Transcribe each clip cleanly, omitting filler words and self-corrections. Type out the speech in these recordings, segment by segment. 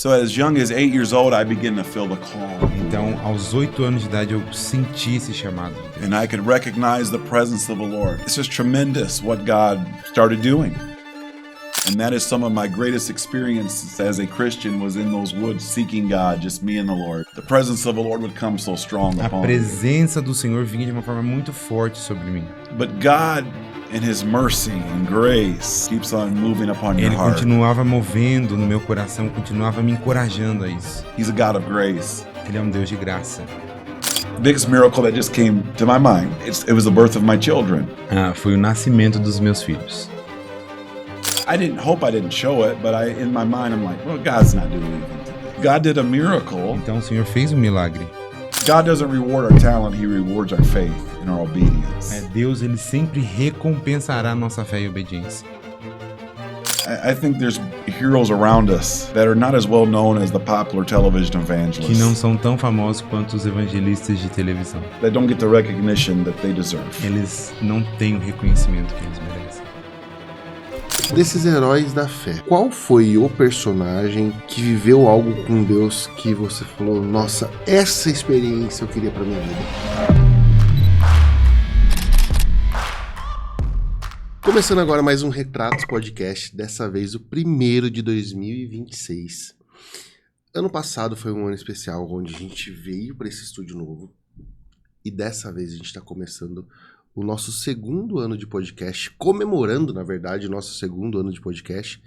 So as young as 8 years old, I began to feel the call. Então, aos 8 anos de idade, eu senti esse chamado de Deus. And I could recognize the presence of the Lord. It's just tremendous what God started doing. And that is some of my greatest experiences as a Christian was in those woods seeking God, just me and the Lord. The presence of the Lord would come so strong A upon me. presença do Senhor vinha de uma forma muito forte sobre mim. But God, in His mercy and grace, keeps on moving upon your Ele heart. continuava movendo no meu coração, continuava me encorajando a isso. He's a God of grace. Ele é um Deus de graça. The biggest miracle that just came to my mind, it was the birth of my children. Foi o nascimento dos meus filhos. I didn't show it, but in my mind, I'm like, well, God's not doing anything today. God did a miracle. Então o Senhor fez um milagre. God doesn't reward our talent, He rewards our faith and our obedience. Deus, ele sempre recompensará a nossa fé e obediência. I think there's heroes around us that are not as well known as the popular television Que não evangelists. são tão famosos quanto os evangelistas de televisão. That don't get the recognition that they deserve. Eles não têm o reconhecimento que eles merecem. Desses heróis da fé, qual foi o personagem que viveu algo com Deus que você falou, nossa, essa experiência eu queria pra minha vida? Começando agora mais um Retratos Podcast, dessa vez o primeiro de 2026. Ano passado foi um ano especial onde a gente veio para esse estúdio novo e dessa vez a gente está começando o nosso segundo ano de podcast, comemorando, na verdade, o nosso segundo ano de podcast.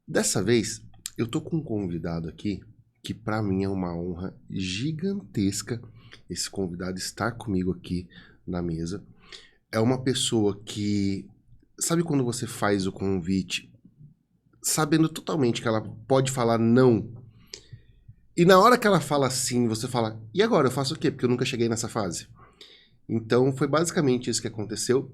Dessa vez, eu tô com um convidado aqui que para mim é uma honra gigantesca esse convidado estar comigo aqui na mesa. É uma pessoa que, sabe quando você faz o convite, sabendo totalmente que ela pode falar não, e na hora que ela fala sim, você fala, e agora, eu faço o quê? Porque eu nunca cheguei nessa fase. Então, foi basicamente isso que aconteceu.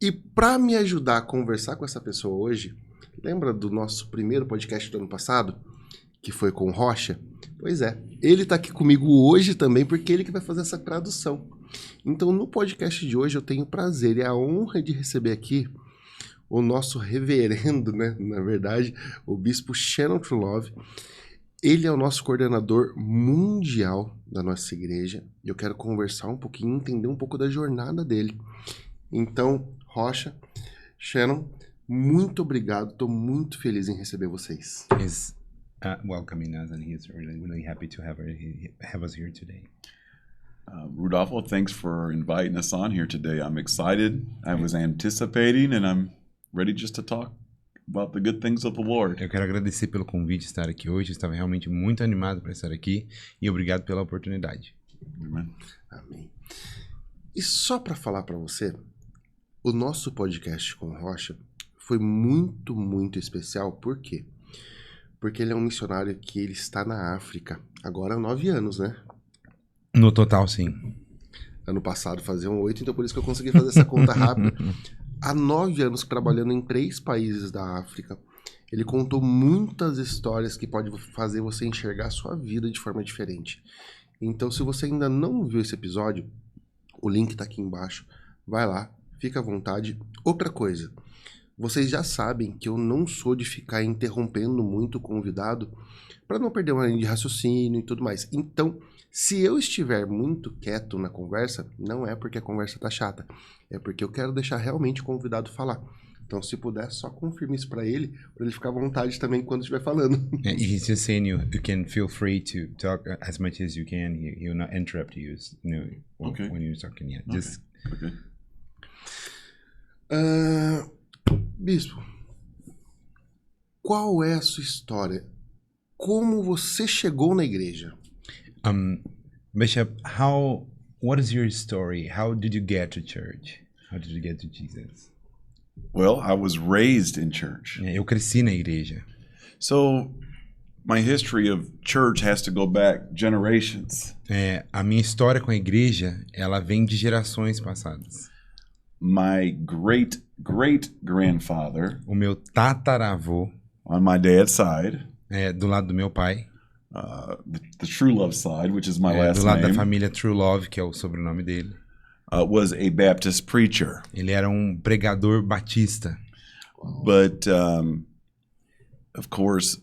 E para me ajudar a conversar com essa pessoa hoje, lembra do nosso primeiro podcast do ano passado? Que foi com o Rocha? Pois é, ele tá aqui comigo hoje também, porque ele que vai fazer essa tradução. Então, no podcast de hoje, eu tenho o prazer e a honra de receber aqui o nosso reverendo, né? Na verdade, o bispo Shannon Truelove. Ele é o nosso coordenador mundial da nossa igreja e eu quero conversar um pouquinho, entender um pouco da jornada dele. Então, Rocha, Shannon, muito obrigado, estou muito feliz em receber vocês. He's welcoming us and he's really happy to have us here today. Rudolfo, thanks for inviting us on here today. I'm excited. I was anticipating and I'm ready just to talk about the good things of the Lord. Eu quero agradecer pelo convite de estar aqui hoje. Eu estava realmente muito animado para estar aqui e obrigado pela oportunidade. Amen. Amém. E só para falar para você, o nosso podcast com o Rocha foi muito, muito especial. Por quê? Porque ele é um missionário que ele está na África agora há 9 anos, né? No total, sim. Ano passado faziam 8, então por isso que eu consegui fazer essa conta rápida. Há 9 anos trabalhando em 3 países da África. Ele contou muitas histórias que podem fazer você enxergar a sua vida de forma diferente. Então, se você ainda não viu esse episódio, o link tá aqui embaixo. Vai lá, fica à vontade. Outra coisa, vocês já sabem que eu não sou de ficar interrompendo muito o convidado para não perder uma linha de raciocínio e tudo mais. Então, se eu estiver muito quieto na conversa, não é porque a conversa tá chata, é porque eu quero deixar realmente o convidado falar. Então, se puder, só confirme isso para ele ficar à vontade também quando estiver falando. He's just saying you can feel free to talk as much as you can. He will not interrupt you, Okay. when you're talking. Yeah, Okay. just Okay. Bispo, qual é a sua história? Como você chegou na igreja? Bishop, what is your story? How did you get to church? How did you get to Jesus? Well, I was raised in church. Eu cresci na igreja. So my history of church has to go back generations. A minha história com a igreja, ela vem de gerações passadas. My great-great-grandfather, O meu tataravô, on my dad's side, do lado do meu pai, the True Love side, which is my last do lado da name, família True Love, que é o sobrenome dele. Was a Baptist preacher. Ele era um pregador batista. But, of course,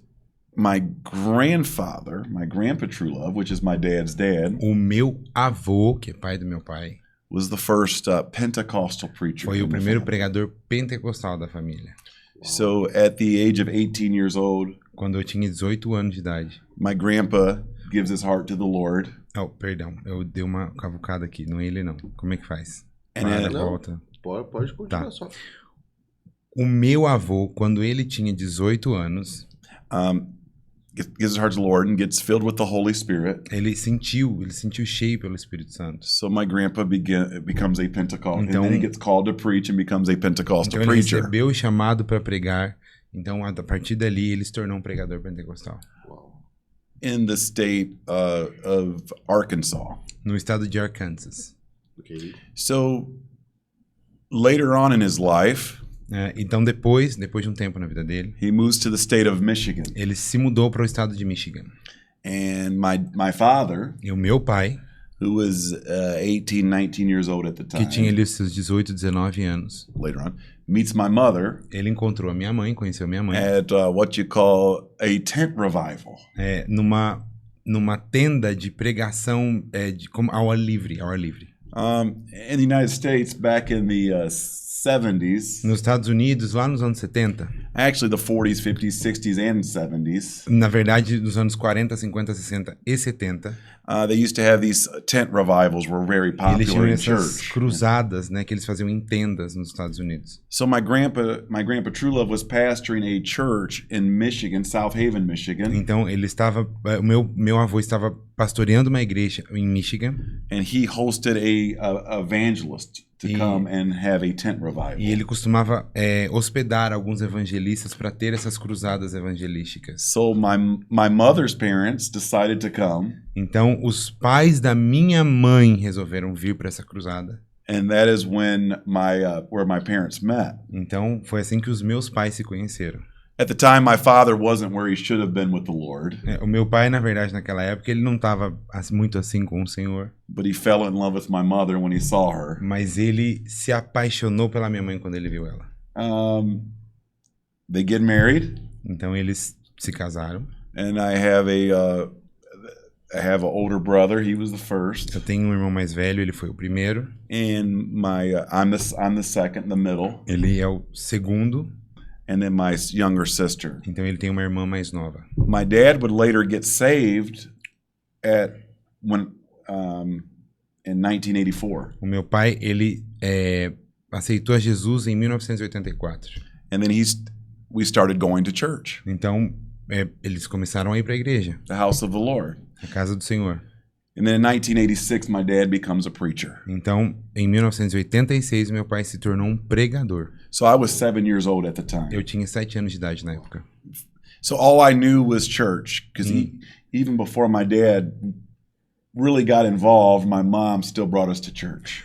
my grandfather, my grandpa True Love, which is my dad's dad, O meu avô, que é pai do meu pai, was the first Pentecostal preacher. foi in o the primeiro family. pregador pentecostal da família. So at the age of 18 years old, Quando eu tinha 18 anos de idade. my grandpa gives his heart to the Lord. Oh, perdão, eu dei uma cavucada aqui, não é ele não. Como é que faz? And Para, then- volta. Pode continuar Tá. só. O meu avô, quando ele tinha 18 anos, gives his heart to the Lord and gets filled with the Holy Spirit. ele sentiu cheio pelo Espírito Santo. So my grandpa becomes a Pentecostal, Então- and then he gets called to preach and becomes a Pentecostal Então ele preacher. recebeu o chamado para pregar. Então, a partir dali, ele se tornou um pregador pentecostal. Uau. In the state of Arkansas. No estado de Arkansas. Ok. So later on in his life, Então, depois de um tempo na vida dele, he moves to the state of Michigan. ele se mudou para o estado de Michigan. And my father, E o meu pai, who was 18, 19 years old at the que time, tinha ali os seus 18, 19 anos, later on, meets my mother ele encontrou a minha mãe, conheceu a minha mãe, at what you call a tent revival. numa tenda de pregação ao ar livre. In the United States, back in the 70s, Nos Estados Unidos, lá nos anos 70, actually the 40s, 50s, 60s, and 70s, na verdade, nos anos 40, 50, 60 e 70, they used to have these tent revivals were very eles tinham popular in essas church. cruzadas, né, que eles faziam em tendas nos Estados Unidos. So my grandpa True Love was pastoring a church in Michigan, South Haven, Michigan, Então, o meu avô estava pastoreando uma igreja em Michigan and he hosted a evangelist to E- come and have a tent revival. e ele costumava hospedar alguns evangelistas para ter essas cruzadas evangelísticas. So my mother's parents decided to come, Então, os pais da minha mãe resolveram vir para essa cruzada. and that is when where my parents met. Então, foi assim que os meus pais se conheceram. At the time, my father wasn't where he should have been with the Lord, O meu pai, na verdade, naquela época, ele não estava muito assim com o Senhor, but he fell in love with my mother when he saw her. mas ele se apaixonou pela minha mãe quando ele viu ela. They get married, Então, eles se casaram. and I have an older brother. He was the first, Eu tenho um irmão mais velho, ele foi o primeiro. and I'm the second, the middle, Ele é o segundo, and then my younger sister. então ele tem uma irmã mais nova. My dad would later get saved in 1984, O meu pai, ele aceitou a Jesus em 1984. and then we started going to church, Então, eles começaram a ir para a igreja, the house of the Lord. a casa do Senhor. And then in 1986, my dad becomes a preacher. Então, em 1986, meu pai se tornou um pregador. So I was 7 years old at the time. Eu tinha 7 anos de idade na época. So all I knew was church, because even before my dad really got involved, my mom still brought us to church.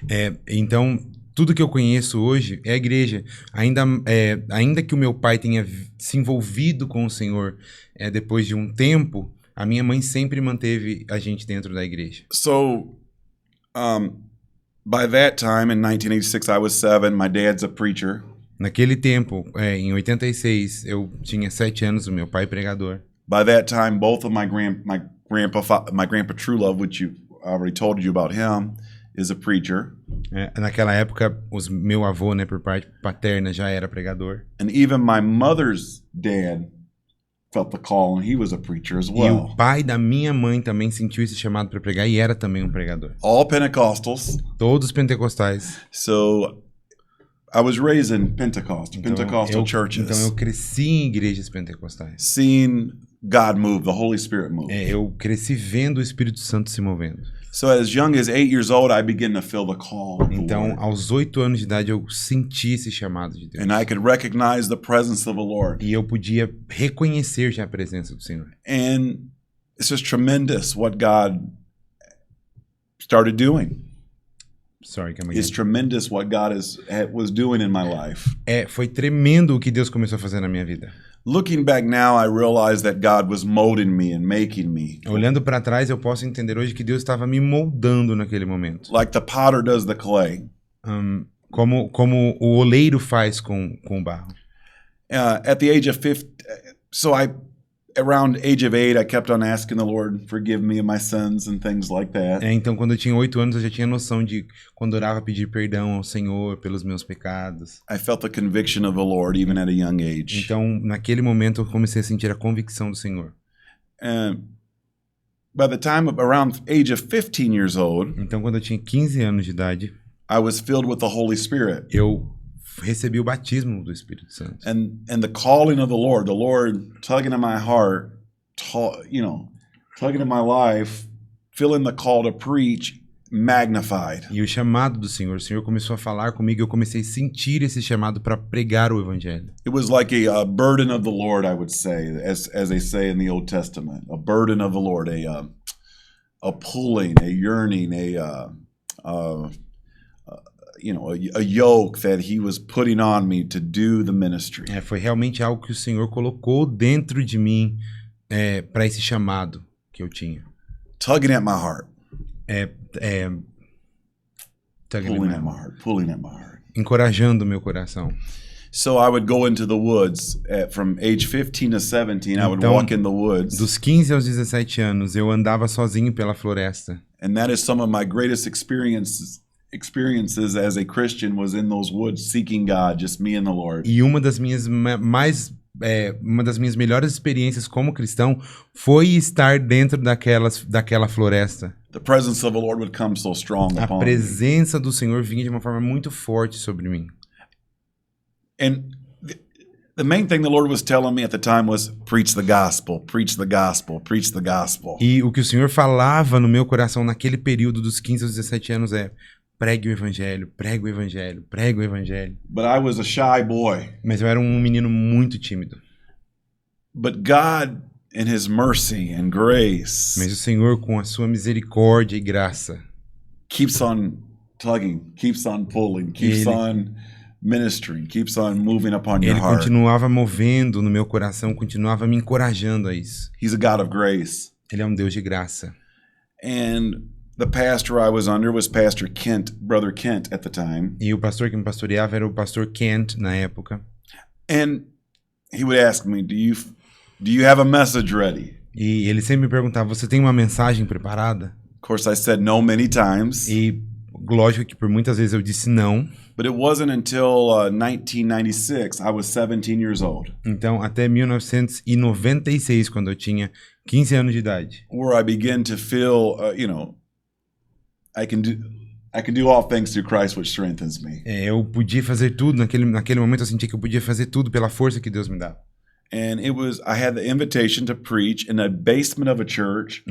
Então, tudo que eu conheço hoje é a igreja. Ainda que o meu pai tenha se envolvido com o Senhor depois de um tempo, a minha mãe sempre manteve a gente dentro da igreja. So by that time, in 1986, I was 7. My dad's a preacher. Naquele tempo, em 86, eu tinha 7 anos, o meu pai pregador. By that time, both of my grandpa True Love, which I already told you about him, is a preacher. Naquela época, meu avô, né, por parte paterna, já era pregador. And even my mother's dad felt the call, and he was a preacher as E well. o pai da minha mãe também sentiu esse chamado para pregar e era também um pregador. All Pentecostals. Todos pentecostais. So I was raised in Pentecostal Então churches, eu cresci em igrejas pentecostais. seeing God move, the Holy Spirit move. Eu cresci vendo o Espírito Santo se movendo. So as young as 8 years old, I began to feel the call of the Então, Lord. aos 8 anos de idade, eu senti esse chamado de Deus. And I could recognize the presence of the Lord. E eu podia reconhecer já a presença do Senhor. And it's just tremendous what God started doing. Sorry, come It's again. tremendous what God was doing in my life. Foi tremendo o que Deus começou a fazer na minha vida. Looking back now, I realize that God was molding me and making me. Olhando para trás, eu posso entender hoje que Deus estava me moldando naquele momento. Like the potter does the clay. Como o oleiro faz com o barro. At the age of 50, around age of 8, I kept on asking the Lord, forgive me of my sins and things like that. Então, quando eu tinha 8 anos, eu já tinha noção de, quando orava, pedir perdão ao Senhor pelos meus pecados. I felt the conviction of the Lord even at a young age. Então, naquele momento, eu comecei a sentir a convicção do Senhor. And by the time of around age of 15 years old, Então, quando eu tinha 15 anos de idade, I was filled with the Holy Spirit. eu recebi o batismo do Espírito Santo. And the calling of the Lord tugging at my heart, tugging at my life, feeling the call to preach, magnified. E o chamado do Senhor, o Senhor começou a falar comigo e eu comecei a sentir esse chamado para pregar o Evangelho. It was like a burden of the Lord, I would say, as they say in the Old Testament, a burden of the Lord, a pulling, a yearning, a yoke that he was putting on me to do the ministry. Foi realmente algo que o Senhor colocou dentro de mim para esse chamado que eu tinha. Tugging at my heart. Pulling at my heart. Encorajando o meu coração. So I would go into the woods from age 15 to 17. I would walk in the woods. Dos 15 aos 17 anos, eu andava sozinho pela floresta. And that is some of my greatest experiences as a Christian was in those woods seeking God, just me and the Lord. E uma das minhas melhores experiências como cristão foi estar dentro daquela floresta. The presence of the Lord would come so strong upon me. A presença do Senhor vinha de uma forma muito forte sobre mim. And the main thing the Lord was telling me at the time was preach the gospel, preach the gospel, preach the gospel. E o que o Senhor falava no meu coração naquele período dos 15 aos 17 anos pregue o evangelho, pregue o evangelho, pregue o evangelho. But I was a shy boy. Mas eu era um menino muito tímido. But God, in His mercy and grace, mas o Senhor, com a sua misericórdia e graça, keeps on tugging, keeps on pulling, keeps on ministering, keeps on moving upon your heart. Ele continuava movendo no meu coração, continuava me encorajando a isso. He's a God of grace. Ele é um Deus de graça. And the pastor I was under was Pastor Kent, Brother Kent at the time. E o pastor que me pastoreava era o pastor Kent na época. And he would ask me, do you have a message ready? E ele sempre me perguntava, você tem uma mensagem preparada? Of course I said no many times. E lógico que por muitas vezes eu disse não. But it wasn't until 1996, I was 17 years old. Então, até 1996, quando eu tinha 15 anos de idade, where I began to feel, I can do all things through Christ which strengthens me. Eu podia fazer tudo, naquele momento eu senti que eu podia fazer tudo pela força que Deus me dá. And I had the invitation to preach in the basement of a church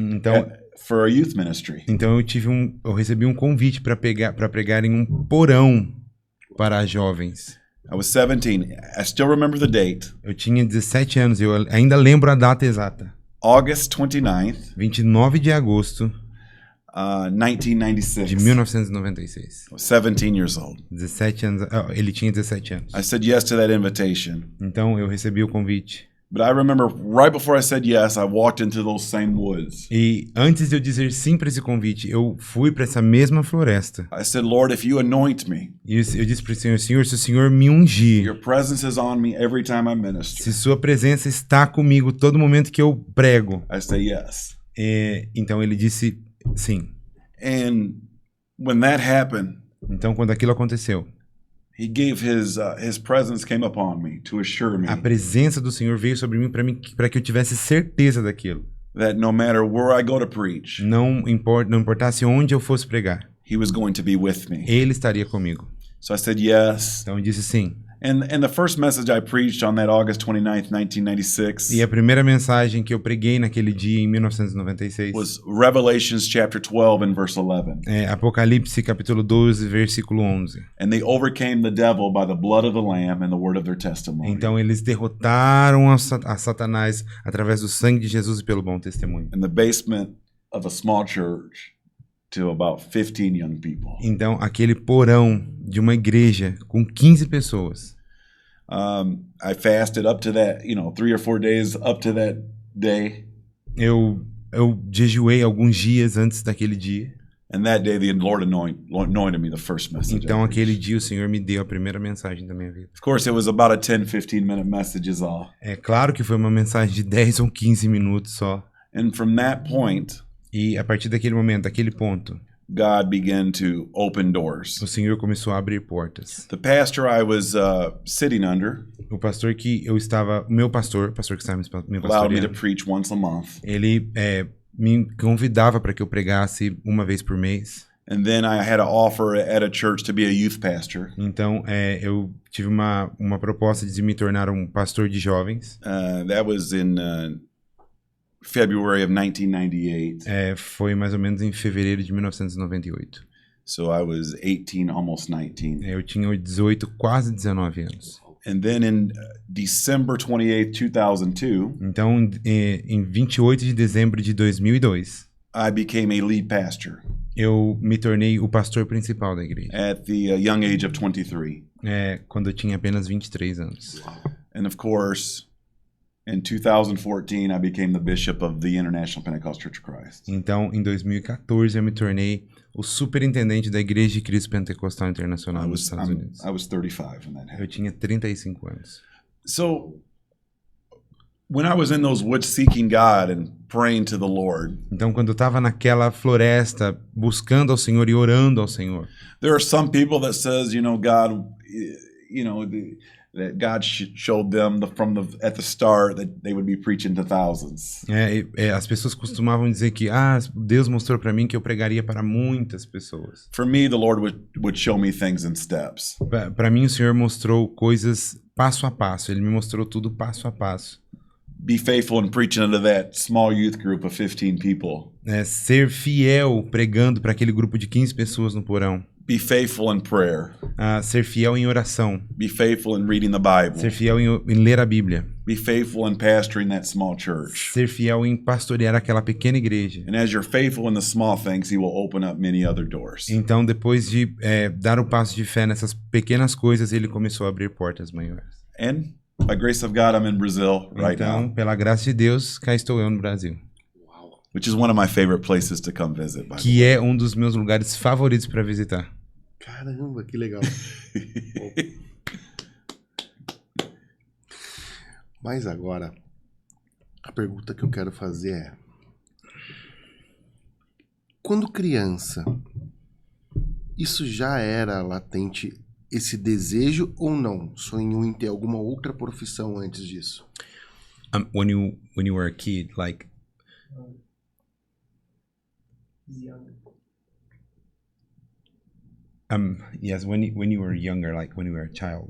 for a youth ministry. Então eu recebi um convite para pregar em um porão para jovens. I was 17. I still remember the date. Eu tinha 17 anos, eu ainda lembro a data exata. August 29th. 29 de agosto 1996. de 1996. 17 years old. 17 anos, ele tinha 17 anos. I said yes to that invitation. Então eu recebi o convite. But I remember right before I said yes, I walked into those same woods. E antes de eu dizer sim para esse convite, eu fui para essa mesma floresta. I said, Lord, if you anoint me. E eu disse para o Senhor, Senhor, se o Senhor me ungir, Your presence is on me every time I minister. se sua presença está comigo todo momento que eu prego. I say yes. Então ele disse sim. And when that happened, então quando aquilo aconteceu, He gave his presence came upon me to assure me. A presença do Senhor veio sobre mim para que eu tivesse certeza daquilo. That no matter where I go to preach, não importasse onde eu fosse pregar, He was going to be with me. Ele estaria comigo. So I said yes. Então eu disse sim. And the first message I preached on that August 29th, 1996. E a primeira mensagem que eu preguei naquele dia em 1996 was Revelations chapter 12 and verse 11. Apocalipse capítulo 12, versículo 11. And they overcame the devil by the blood of the lamb and the word of their testimony. Então eles derrotaram a Satanás através do sangue de Jesus e pelo bom testemunho. In the basement of a small church to about 15 young people. Então aquele porão de uma igreja com 15 pessoas. I fasted up to that, 3 or 4 days up to that day. Eu jejuei alguns dias antes daquele dia. And that day, the Lord anointed me the first message. Então, I aquele preached. dia, o Senhor me deu a primeira mensagem da minha vida. Of course, it was about a 10, 15-minute message is all. É claro que foi uma mensagem de 10 ou 15 minutos só. And from that point, E a partir daquele momento, daquele ponto, God began to open doors. o Senhor começou a abrir portas. The pastor I was sitting under O pastor que eu estava, o meu pastor que estava me allowed me to pastoreando, preach once a month. ele me convidava para que eu pregasse uma vez por mês. And then I had an offer at a church to be a youth pastor. Então, eu tive uma proposta de me tornar um pastor de jovens. That was in February of 1998. Foi mais ou menos em fevereiro de 1998. So I was 18, almost 19. Eu tinha 18, quase 19 anos. And then in December 28, 2002, Então, em 28 de dezembro de 2002, I became a lead pastor eu me tornei o pastor principal da igreja. at the young age of 23. Quando eu tinha apenas 23 anos. And of course, in 2014, I became the bishop of the International Pentecostal Church of Christ. Então, em 2014, eu me tornei o superintendente da Igreja de Cristo Pentecostal Internacional nos Estados Unidos. I was 35 when that Eu happened. tinha 35 anos. So when I was in those woods seeking God and praying to the Lord, Então, quando eu estava naquela floresta, buscando ao Senhor e orando ao Senhor, there are some people that says, God, that God showed them at the start that they would be preaching to thousands. as pessoas costumavam dizer que Deus mostrou para mim que eu pregaria para muitas pessoas. For me, the Lord would show me things in steps. Para mim, o Senhor mostrou coisas passo a passo. Ele me mostrou tudo passo a passo. Be faithful in preaching to that small youth group of 15 people. Ser fiel pregando para aquele grupo de 15 pessoas no porão. Be faithful in prayer. Ser fiel em oração. Be faithful in reading the Bible. Ser fiel em ler a Bíblia. Be faithful in pastoring that small church. Ser fiel em pastorear aquela pequena igreja. And as you're faithful in the small things, He will open up many other doors. Então, depois de dar o passo de fé nessas pequenas coisas, ele começou a abrir portas maiores. And by grace of God, I'm in Brazil right Então, now, pela graça de Deus, cá estou eu no Brasil. which is one of my favorite places to come visit. By the way. Que é um dos meus lugares favoritos para visitar. Caramba, que legal. Mas agora, a pergunta que eu quero fazer é: quando criança, isso já era latente, esse desejo, ou não? Sonhou em ter alguma outra profissão antes disso? When you were a kid, like yes, when you were younger, like when you were a child,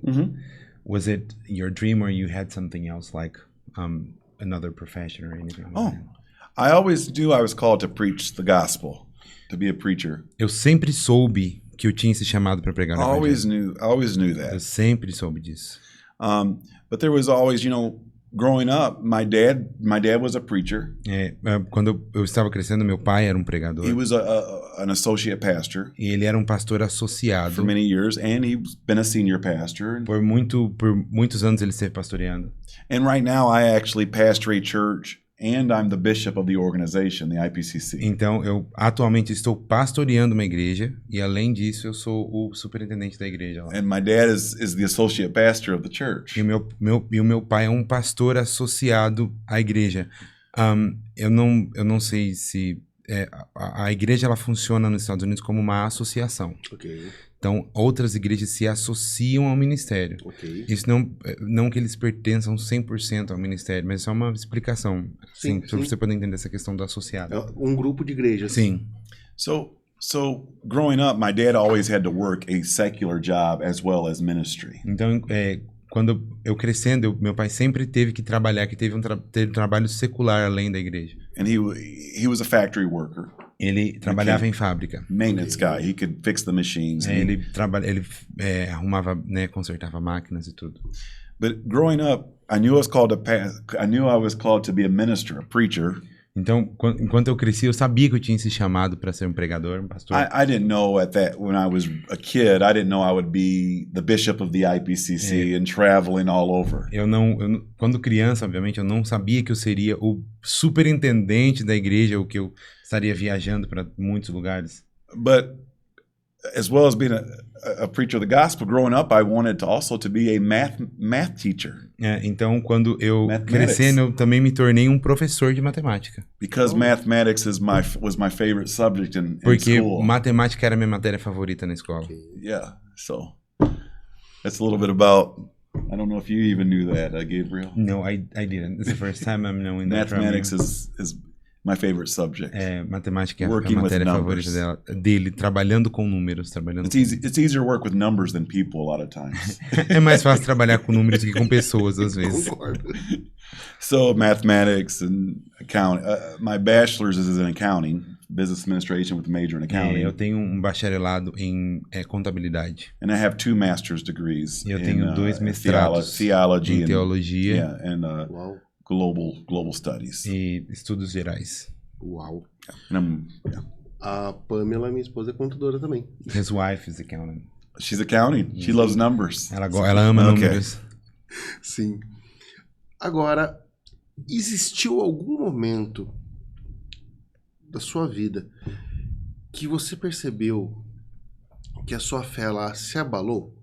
was it your dream, or you had something else, like another profession or anything like Oh, that? I always knew I was called to preach the gospel, to be a preacher. Eu sempre soube que eu tinha esse chamado para pregar I no always evangelho. knew Eu that. sempre soube disso. But there was always, growing up, my dad was a preacher. Quando eu estava crescendo, meu pai era um pregador. He was an associate pastor E ele era um pastor associado. for many years, and he's been a senior pastor. Por muitos anos ele esteve pastoreando. And right now, I actually pastor a church, and I'm the bishop of the organization, the IPCC. Então, eu atualmente estou pastoreando uma igreja e, além disso, eu sou o superintendente da igreja lá. And my dad is the associate pastor of the church. E o meu pai é um pastor associado à igreja. Eu não sei se... a igreja ela funciona nos Estados Unidos como uma associação. Ok, Então, outras igrejas se associam ao ministério. ok. Isso não que eles pertençam 100% ao ministério, mas é só uma explicação, assim, para sim. você poder entender essa questão do associado. É um grupo de igrejas. Sim. So growing up, my dad always had to work a secular job as well as ministry. Então, quando eu crescendo, meu pai sempre teve que trabalhar, que teve um trabalho secular além da igreja. And he was a factory worker, Ele trabalhava em fábrica. maintenance guy. He could fix the machines. Ele arrumava, consertava máquinas e tudo. But growing up, I knew I was called to be a minister, a preacher. Então, enquanto eu cresci, eu sabia que eu tinha esse chamado para ser um pregador, um pastor. I didn't know when I was a kid, I didn't know I would be the bishop of the IPCC and traveling all over. Quando criança, obviamente, eu não sabia que eu seria o superintendente da igreja, ou que eu estaria viajando para muitos lugares. But as well as being a preacher of the gospel, growing up, I wanted to also to be a math teacher Então, quando eu Mathematics. crescendo, eu também me tornei um professor de matemática. because mathematics was my favorite subject in Porque school. matemática era a minha matéria favorita na escola. Yeah, so that's a little bit about. I don't know if you even knew that, Gabriel. No, I didn't. It's the first time I'm knowing that from Mathematics you. is my favorite subject. Matemática é a Working with matéria numbers. favorita dele, trabalhando com números, trabalhando It's easier to work with numbers than people a lot of times. É mais fácil trabalhar com números do que com pessoas, às vezes. Concordo. So mathematics and accounting. My bachelor's is in accounting, business administration with a major in accounting, Eu tenho um bacharelado em contabilidade. and I have 2 master's degrees Eu in tenho 2 mestrados theology em and teologia yeah, and Uau. global studies. e estudos gerais. Uau. And A Pamela, minha esposa, é contadora também. His wife is accountant. she's accounting. She loves numbers. Ela ama Okay. números. Sim. Agora, existiu algum momento da sua vida que você percebeu que a sua fé lá se abalou?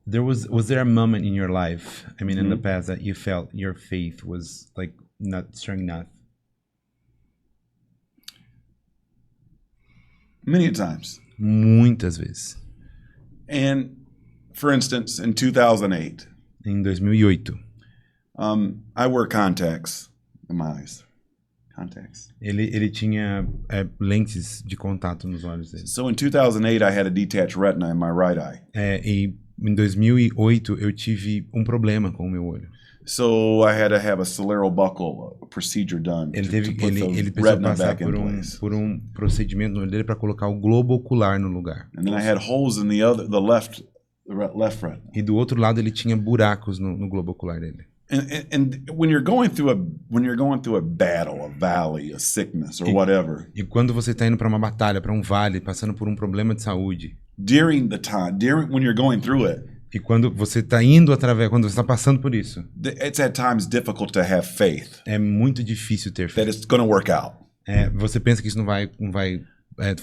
Was there a moment in your life, I mean, in the past, that you felt your faith was like not strong enough? Many times. Muitas vezes. And for instance, in 2008, Em 2008, I wear contacts in my eyes. Contacts. ele tinha lentes de contato nos olhos dele. So in 2008, I had a detached retina in my right eye. E em 2008 eu tive um problema com o meu olho. So I had to have a scleral buckle procedure done Ele to put the ele precisou retina passar back in por place. por um procedimento no olho dele para colocar o globo ocular no lugar. And then I had holes in the left retina. E do outro lado ele tinha buracos no globo ocular dele. And when you're going through a battle, a valley, a sickness or whatever, E quando você está indo para uma batalha, para um vale, passando por um problema de saúde, when you're going through it, e quando você está indo através, quando você está passando por isso, it's at times difficult to have faith é muito difícil ter fé. that it's going to work out. Você pensa que isso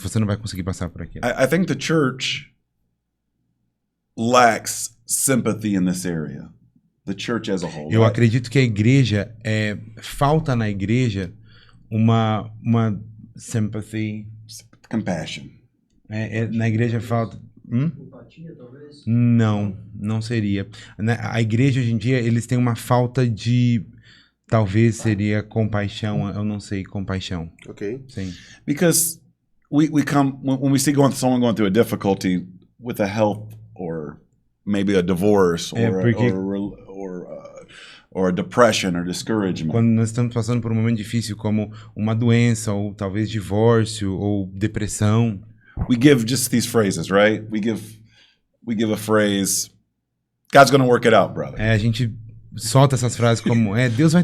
você não vai conseguir passar por aquilo. I think the church lacks sympathy in this area. The church as a whole. Eu right? acredito que a igreja, falta na igreja uma sympathy. Compassion. Na igreja falta... Empatia, talvez? Não seria. A igreja hoje em dia, eles têm uma falta de... Talvez seria compaixão, eu não sei, compaixão. Ok. Sim. Because we come when we see someone going through a difficulty with a health or maybe a divorce or a depression or discouragement. Quando nós estamos passando por um momento difícil como uma doença ou talvez divórcio ou depressão, We give just these phrases, right? We give a phrase, God's going to work it out, brother. a gente solta essas frases como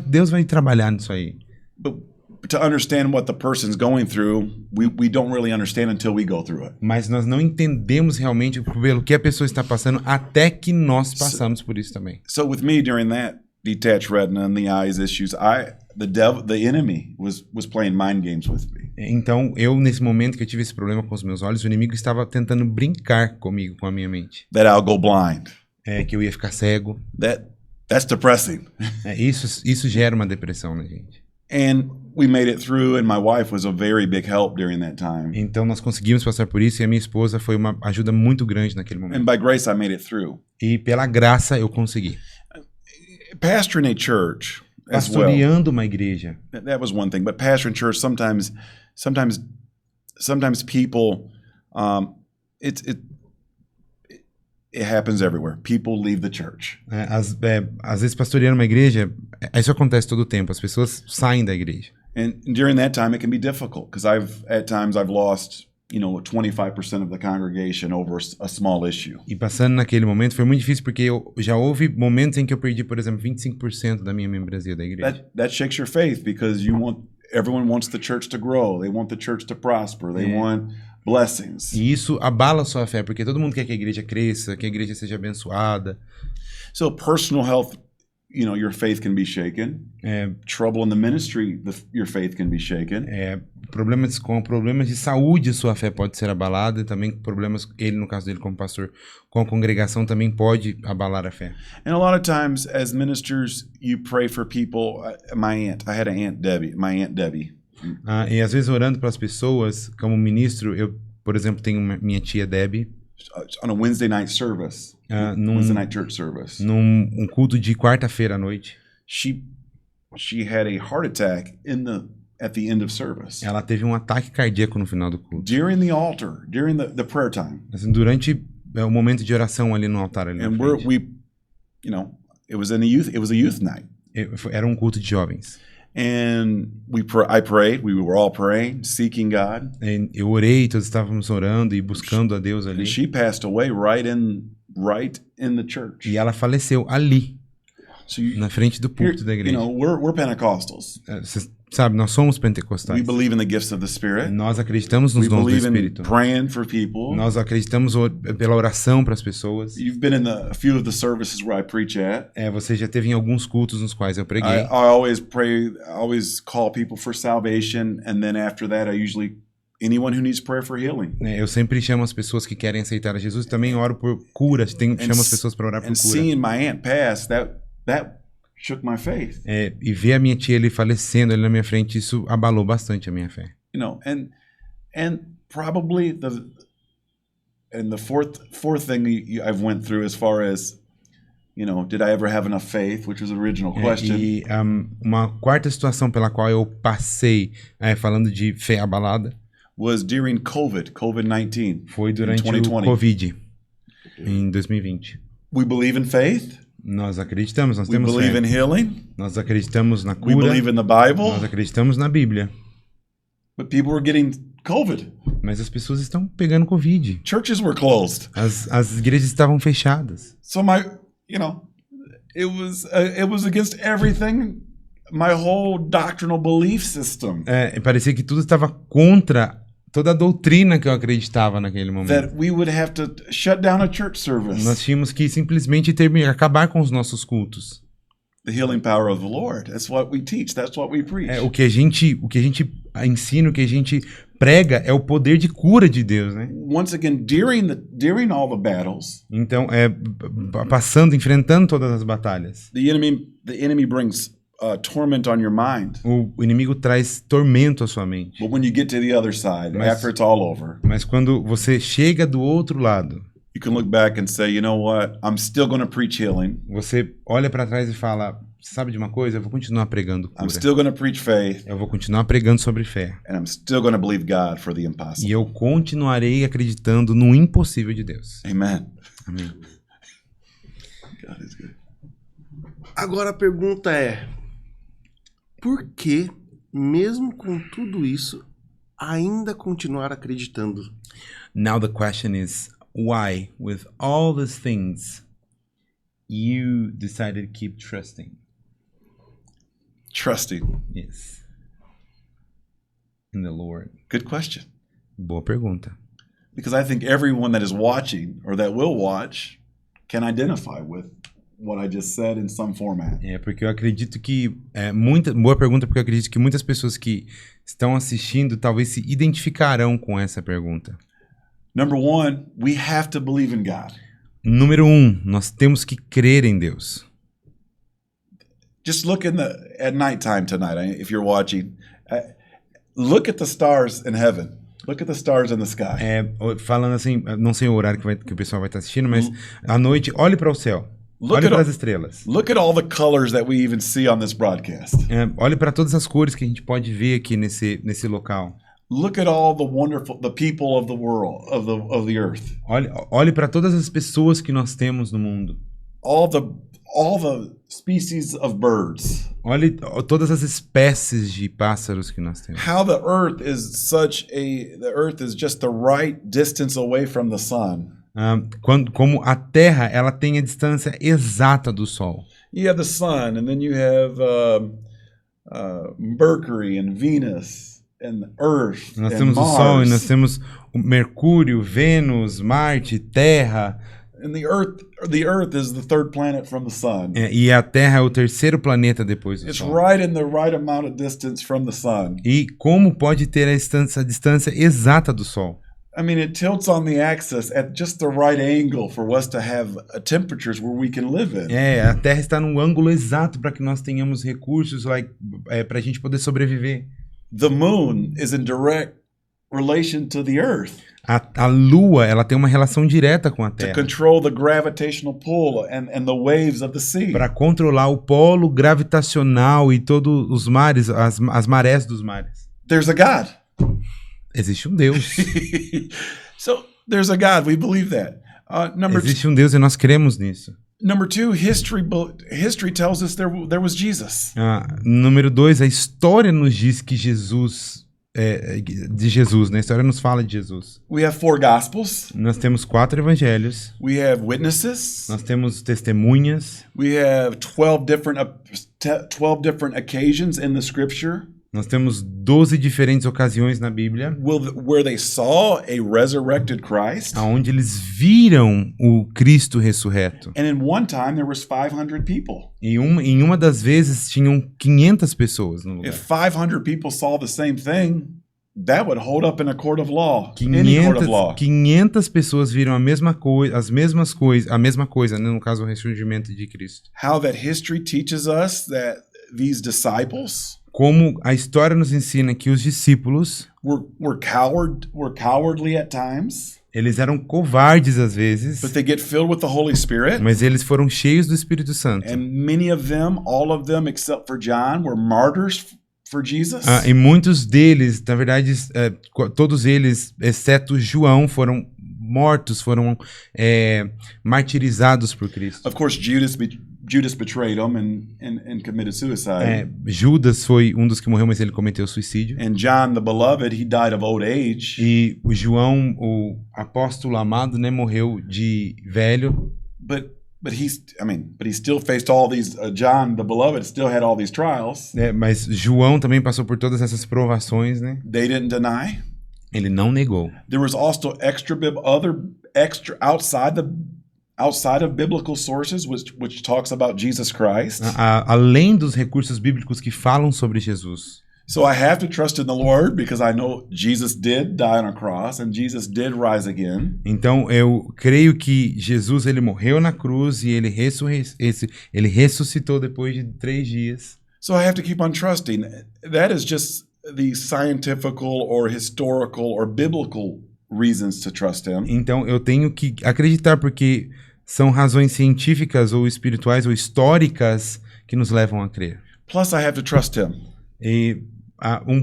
Deus vai trabalhar nisso aí. But to understand what the person's going through, we don't really understand until we go through it. Mas nós não entendemos realmente pelo que a pessoa está passando até que nós passamos por isso também. So with me during that detached retina and the eyes issues, the enemy was playing mind games with me. Então, nesse momento que eu tive esse problema com os meus olhos, o inimigo estava tentando brincar comigo, com a minha mente. That I'll go blind. Que eu ia ficar cego. That's depressing. Isso gera uma depressão na gente. And we made it through, and my wife was a very big help during that time. Então, nós conseguimos passar por isso e a minha esposa foi uma ajuda muito grande naquele momento. And by grace, I made it through. E pela graça eu consegui. Pastoring a church as well. Pastoreando uma igreja. That was one thing, but pastoring church sometimes people, it happens everywhere. People leave the church. Às vezes pastoreando uma igreja, isso acontece todo o tempo. As pessoas saem da igreja. And during that time, it can be difficult because at times I've lost 25% of the congregation over a small issue. E passando naquele momento foi muito difícil porque já houve momentos em que eu perdi, por exemplo, 25% da minha membresia da igreja. That shakes your faith because everyone wants the church to grow. They want the church to prosper. They want blessings. E isso abala a sua fé, porque todo mundo quer que a igreja cresça, que a igreja seja abençoada. So personal health, your faith can be shaken. Trouble in the ministry, your faith can be shaken. com problemas de saúde, sua fé pode ser abalada, e também problemas, ele, no caso dele como pastor, com a congregação também pode abalar a fé. And a lot of times, as ministers, you pray for people. I had my Aunt Debbie. E às vezes orando para as pessoas, como ministro, eu, por exemplo, tenho minha tia Debbie, On a Wednesday night service, Wednesday night church service. num culto de quarta-feira à noite. She had a heart attack at the end of service. Ela teve um ataque cardíaco no final do culto. During the altar, during the prayer time. Assim, durante o momento de oração ali no altar ali na And frente. it was a youth night. Era um culto de jovens. And I prayed. We were all praying, seeking God. Eu orei, todos estávamos orando e buscando a Deus ali. And she passed away right in the church. E ela faleceu ali, So na frente do púlpito da igreja. we're Pentecostals. Você sabe, nós somos We pentecostais. believe in the gifts of the Spirit. Nós acreditamos nos We dons do believe in Espírito. praying for people. Nós acreditamos pela oração para as pessoas. You've been in a few of the services where I preach at. Você já teve em alguns cultos nos quais eu I preguei. always pray. I always call people for salvation, and then after that, I usually anyone who needs prayer for healing. Eu sempre chamo as pessoas que querem aceitar a Jesus. Também oro por cura. Chamo as pessoas para orar por And cura. seeing my aunt pass, that shook my faith. E ver a minha tia ele falecendo ali na minha frente, isso abalou bastante a minha fé. And probably the fourth thing I've went through as far as, did I ever have enough faith, which was the original question. E uma quarta situação pela qual eu passei falando de fé abalada Was during COVID-19. foi durante o 2020. Covid em 2020. We believe in faith. Nós acreditamos, nós We temos believe fé. in healing. Nós acreditamos na We cura, believe in the Bible. nós acreditamos na Bíblia. But people were getting COVID. Mas as pessoas estão pegando Covid. Churches were closed. As igrejas estavam fechadas. So it was against everything, my whole doctrinal belief system. Parecia que tudo estava contra toda a doutrina que eu acreditava naquele momento. That we would have to shut down a church service. Nós tínhamos que simplesmente acabar com os nossos cultos. The healing power of the Lord. That's what we teach. That's what we preach. O que a gente ensina, o que a gente prega é o poder de cura de Deus, né? Once again, during all the battles, Então, enfrentando todas as batalhas, the enemy brings torment on your mind. o inimigo traz tormento à sua mente. But when you get to the other side, Mas- after it's all over, Mas quando você chega do outro lado, you can look back and say, you know what? I'm still going to preach healing. você olha para trás e fala, sabe de uma coisa? Eu vou continuar pregando cura. I'm still going to preach faith, Eu vou continuar pregando sobre fé. and I'm still going to believe God for the E impossible. eu continuarei acreditando no impossível de Deus. Amen. Amém. God is good. Agora a pergunta é: por que, mesmo com tudo isso, ainda continuar acreditando? Now the question is, why, with all these things, you decided to keep trusting? Trusting. Yes. In the Lord. Good question. Boa pergunta. Because I think everyone that is watching or that will watch can identify with what I just said in some format. Porque eu acredito que boa pergunta, porque eu acredito que muitas pessoas que estão assistindo talvez se identificarão com essa pergunta. Number one, we have to believe in God. Número 1, nós temos que crer em Deus. Just look at nighttime tonight, if you're watching. Look at the stars in heaven. Look at the stars in the sky. Falando assim, não sei o horário que o pessoal vai estar assistindo, mas à noite, olhe para o céu. Olhe para as estrelas. Look at all the colors that we even see on this broadcast. Olhe para todas as cores que a gente pode ver aqui nesse local. Look at all the people of the world, of the earth. Olhe para todas as pessoas que nós temos no mundo. All the species of birds. Olhe todas as espécies de pássaros que nós temos. How the earth is just the right distance away from the sun. Como a Terra, ela tem a distância exata do Sol. You have the sun, and then you have Mercury and Venus and Earth Nós and temos Mars. o Sol e nós temos o Mercúrio, Vênus, Marte, Terra, And the Earth is the third planet from the sun. E a Terra é o terceiro planeta depois do It's Sol. right in the right amount of distance from the sun. E como pode ter a distância exata do Sol? I mean, it tilts on the axis at just the right angle for us to have temperatures where we can live in. A Terra está no ângulo exato para que nós tenhamos recursos para a gente poder sobreviver. The moon is in direct relation to the Earth A Lua, ela tem uma relação direta com a to Terra. control the gravitational pull and the waves of the sea. Para controlar o polo gravitacional e todos os mares, as marés dos mares. There's a God. Existe um Deus. So there's a God. We believe that. Existe um Deus e nós cremos nisso. Number two, history tells us there was Jesus. Número 2, a história nos diz que Jesus, né? A história nos fala de Jesus. We have 4 Gospels. Nós temos 4 evangelhos. We have witnesses. Nós temos testemunhas. We have 12 different occasions in the Scripture. Nós temos 12 diferentes ocasiões na Bíblia Where they saw a resurrected Christ. onde eles viram o Cristo ressurreto. And in one time there was 500 people. Em uma das vezes tinham 500 pessoas no lugar. If 500 people saw the same thing, that would hold up in a court of law. Any court of law. 500 pessoas viram a mesma coisa, né? No caso o ressurgimento de Cristo. How that history teaches us that these disciples Como a história nos ensina que os discípulos, were cowardly at times, eles eram covardes às vezes, but they get filled with the Holy Spirit. mas eles foram cheios do Espírito Santo. And many of them, all of them except for John, were martyrs for Jesus. E muitos deles, na verdade, todos eles, exceto João, foram mortos, foram martirizados por Cristo. Of course, Judas betrayed him and committed suicide. Judas foi um dos que morreu, mas ele cometeu suicídio. And John, the beloved, he died of old age. E o João, o apóstolo amado, né, morreu de velho. But he still faced all these. John, the beloved, still had all these trials. Mas João também passou por todas essas provações, né? They didn't deny. Ele não negou. There was also outside of biblical sources, which talks about Jesus Christ. Além dos recursos bíblicos que falam sobre Jesus. So I have to trust in the Lord because I know Jesus did die on a cross and Jesus did rise again. Então eu creio que Jesus ele morreu na cruz e ele ressuscitou depois de 3 dias. So I have to keep on trusting. That is just the scientific or historical or biblical reasons to trust him. Então eu tenho que acreditar porque são razões científicas ou espirituais ou históricas que nos levam a crer. Plus I have to trust him. E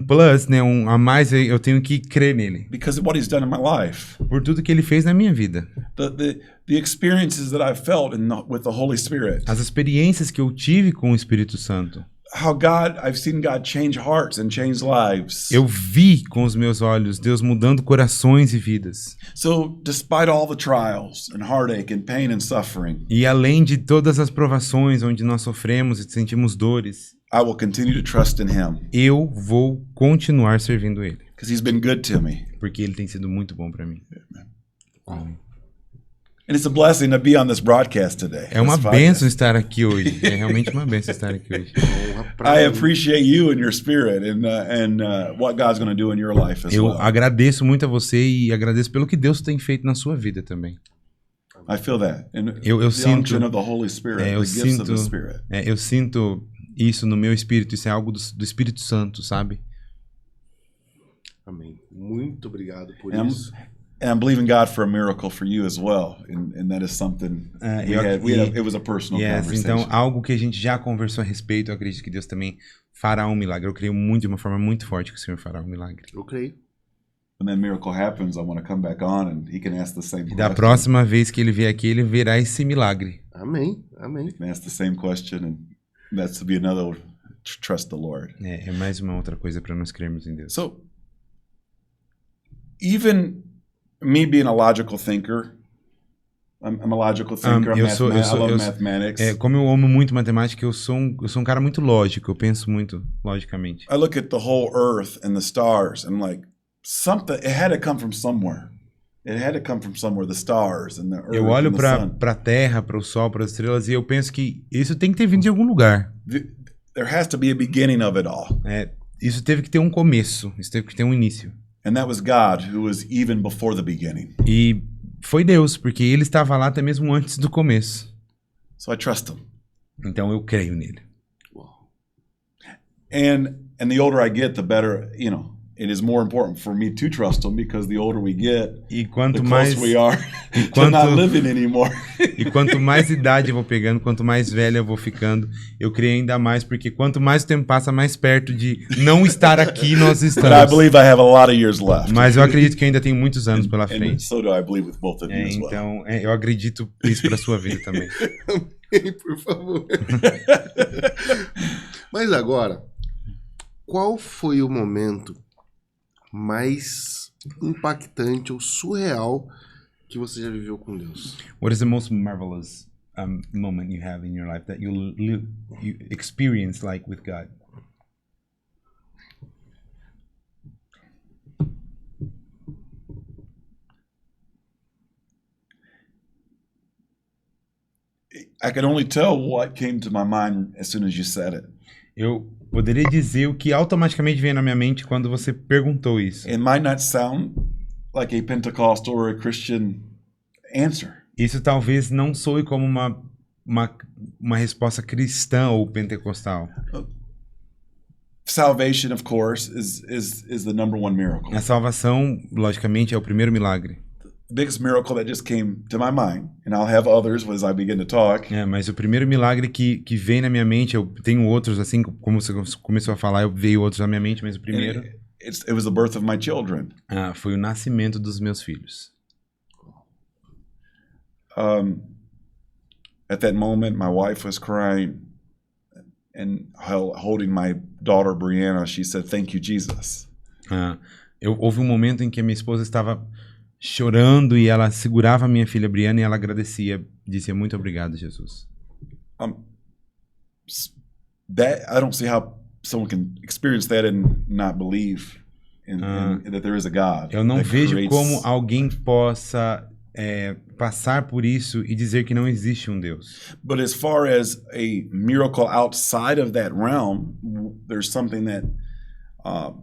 plus, né, a mais eu tenho que crer nele. Because of what he's done in my life. Por tudo que ele fez na minha vida. The experiences that I've felt with the Holy Spirit. As experiências que eu tive com o Espírito Santo. I've seen God change hearts and change lives. Eu vi com os meus olhos Deus mudando corações e vidas. So, despite all the trials and heartache and pain and suffering, e além de todas as provações onde nós sofremos e sentimos dores, I will continue to trust in him. Eu vou continuar servindo ele. Because he's been good to me. Porque ele tem sido muito bom para mim. Amém. And it's a blessing to be on this broadcast today. É uma bênção estar aqui hoje. É realmente uma bênção estar aqui hoje. I appreciate you and your spirit and what God's going to do in your life as well. Eu agradeço muito a você e agradeço pelo que Deus tem feito na sua vida também. I feel that. Eu sinto. Of the Holy Spirit, the gifts of the Spirit. Eu sinto isso no meu espírito. Isso é algo do Espírito Santo, sabe? Amém. Muito obrigado por isso. And I'm believing God for a miracle for you as well, and that is something it was a personal conversation. Então, algo que a gente já conversou a respeito, eu acredito que Deus também fará um milagre. Eu creio muito, de uma forma muito forte, que o Senhor fará um milagre. Eu creio. When that miracle happens, I want to come back on and he can ask the same question. E da próxima vez que ele vier aqui, ele verá esse milagre. Amém. Amém. He can ask the same question, and that's to be another trust the Lord. É mais uma outra coisa para nós crermos em Deus. So, even me being a logical thinker, I'm a logical thinker. I love mathematics. Como eu amo muito matemática, eu sou um cara muito lógico. Eu penso muito logicamente. I look at the whole Earth and the stars, and I'm like, it had to come from somewhere. It had to come from somewhere, the stars and the earth Eu olho and the pra sun. pra terra, pro sol, pras estrelas, e eu penso que isso tem que ter vindo de algum lugar. There has to be a beginning of it all. Isso teve que ter um começo, isso teve que ter um início. And that was God, who was even before the beginning. E foi Deus, porque ele estava lá até mesmo antes do começo. So I trust him. Então eu creio nele. And the older I get, the better, it is more important for me to trust him, because the older we get, E the quanto closer mais we are to quanto- not living anymore. e quanto mais idade eu vou pegando, quanto mais velho eu vou ficando, eu creio ainda mais, porque quanto mais o tempo passa, mais perto de não estar aqui nós But I estamos. believe I have a lot of years left. Mas eu acredito que ainda tenho muitos anos pela And frente. so do I believe with both of you as well. Então, eu acredito isso para sua vida também. Por favor. Mas agora, qual foi o momento mais impactante ou surreal que você já viveu com Deus? What is the most marvelous moment you have in your life that you experience like with God? I can only tell what came to my mind as soon as you said it. Eu poderia dizer o que automaticamente veio na minha mente quando você perguntou isso. It might not sound like a Pentecostal or a Christian answer, Isso talvez não soe como uma resposta cristã ou pentecostal. salvation, of course, is the number one miracle. A salvação, logicamente, é o primeiro milagre. The biggest miracle that just came to my mind, and I'll have others as I begin to talk, Mas o primeiro milagre que vem na minha mente, eu tenho outros, assim como você começou a falar, veio outros na minha mente, mas o primeiro it was the birth of my children. foi o nascimento dos meus filhos. At that moment, my wife was crying and holding my daughter Brianna. She said, "Thank you, Jesus." Houve um momento em que a minha esposa estava chorando e ela segurava a minha filha Brianna e ela agradecia, dizia muito obrigado, Jesus. That I don't see how someone can experience that and not believe in that there is a God. Eu não that vejo creates- como alguém possa passar por isso e dizer que não existe um Deus. But as far as a miracle outside of that realm, there's something that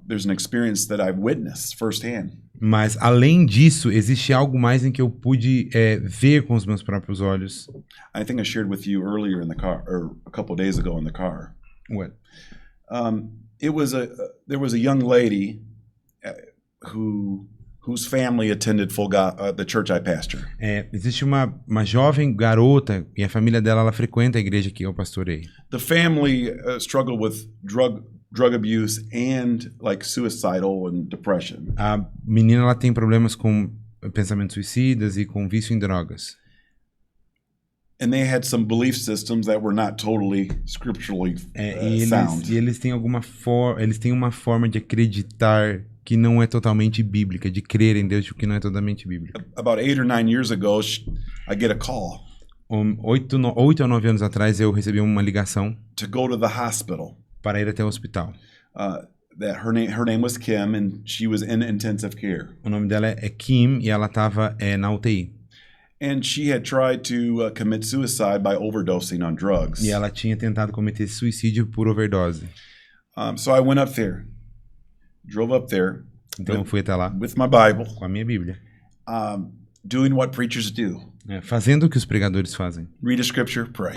there's an experience that I've witnessed firsthand. Mas, além disso, existe algo mais em que eu pude ver com os meus próprios olhos. I think I shared with you earlier in the car, or a couple of days ago in the car. What? There was a young lady whose family attended the church I pastor. Existe uma jovem garota e a família dela, ela frequenta a igreja que eu pastorei. The family struggled with drug abuse and like suicidal and depression. A menina, ela tem problemas com pensamentos suicidas e com vício em drogas. And they had some belief systems that were not totally scripturally sound. Eles têm uma forma de acreditar que não é totalmente bíblica, de crer em Deus que não é totalmente bíblica. About 8 or 9 years ago, I get a call 8 ou 9 anos atrás eu recebi uma ligação to go to the hospital. para ir até o hospital. That her name was Kim, and she was in intensive care. O nome dela é Kim e ela estava na UTI. And she had tried to commit suicide by overdosing on drugs. E ela tinha tentado cometer suicídio por overdose. So I went up there, drove up there Então eu fui até lá with my Bible, com a minha Bíblia, doing what preachers do. Fazendo o que os pregadores fazem. Read a scripture, pray.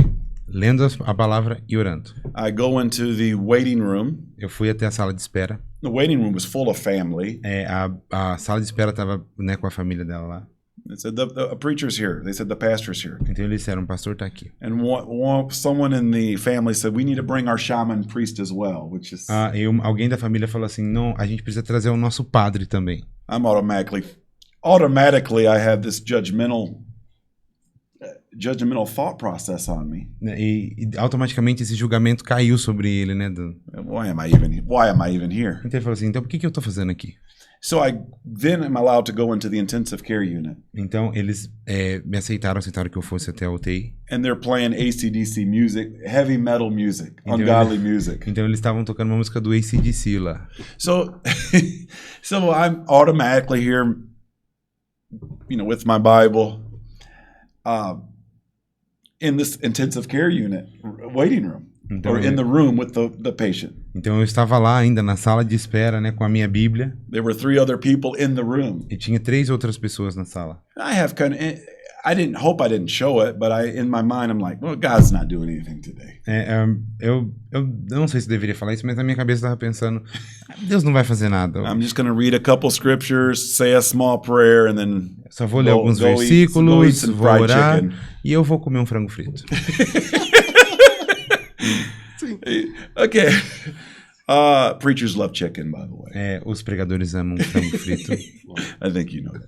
Lendo a palavra e orando. I go into the waiting room. Eu fui até a sala de espera. The waiting room was full of family. A sala de espera estava com a família dela lá. They said, the preacher's here. They said, the pastor's here. Então eles disseram, o pastor está aqui. And someone in the family said, we need to bring our shaman priest as well, which is... Alguém da família falou assim, não, a gente precisa trazer o nosso padre também. I'm automatically I have this judgmental thought process on me. E automaticamente esse julgamento caiu sobre ele, né? Why am I even here? Então ele falou assim, então por que eu tô fazendo aqui? So I then am allowed to go into the intensive care unit. Então eles me aceitaram que eu fosse até a UTI. And they're playing AC/DC music, heavy metal music, ungodly music. Então eles estavam tocando uma música do AC/DC lá. So I'm automatically here with my Bible, in this intensive care unit waiting room, Então, or in the room with the patient. então eu estava lá ainda na sala de espera, né, com a minha Bíblia, There were 3 other people in the room. e tinha 3 outras pessoas na sala. I didn't show it, but in my mind I'm like, well, God's not doing anything today. Eu não sei se deveria falar isso, mas na minha cabeça eu estava pensando, Deus não vai fazer nada. I'm just going to read a couple scriptures, say a small prayer, and then Só vou ler go- alguns go eat versículos, some vou fried orar chicken. e eu vou comer um frango frito. Okay. Preachers love chicken, by the way. Os pregadores amam frango frito. I think you know that.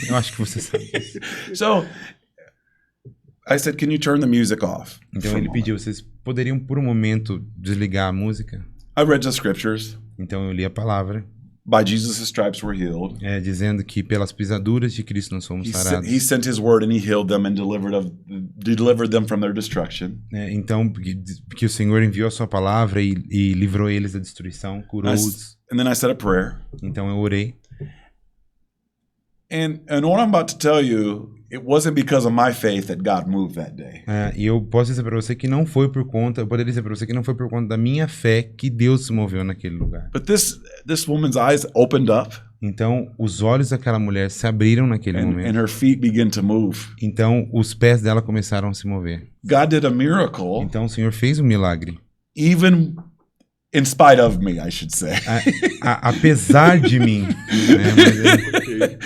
Eu acho que você sabe disso. So I said, can you turn the music off? Então for a ele moment?" pediu, vocês poderiam por um momento desligar a música? I read the scriptures. Então eu li a palavra, By Jesus' stripes we're healed. dizendo que pelas pisaduras de Cristo nós somos He sarados. sent his word and he healed them and delivered them from their destruction. Então, que o Senhor enviou a sua palavra e livrou eles da destruição, curou-os. And then I said a prayer. Então eu orei. And what I'm about to tell you, it wasn't because of my faith that God moved that day. E eu posso dizer para você que não foi por conta, eu poderia dizer para você que não foi por conta da minha fé que Deus se moveu naquele lugar. But this woman's eyes opened up Então, os olhos daquela mulher se abriram naquele and momento. her feet began to move. Então, os pés dela começaram a se mover. God did a miracle, Então, o Senhor fez um milagre. even in spite of me, I should say. Apesar de mim. Né?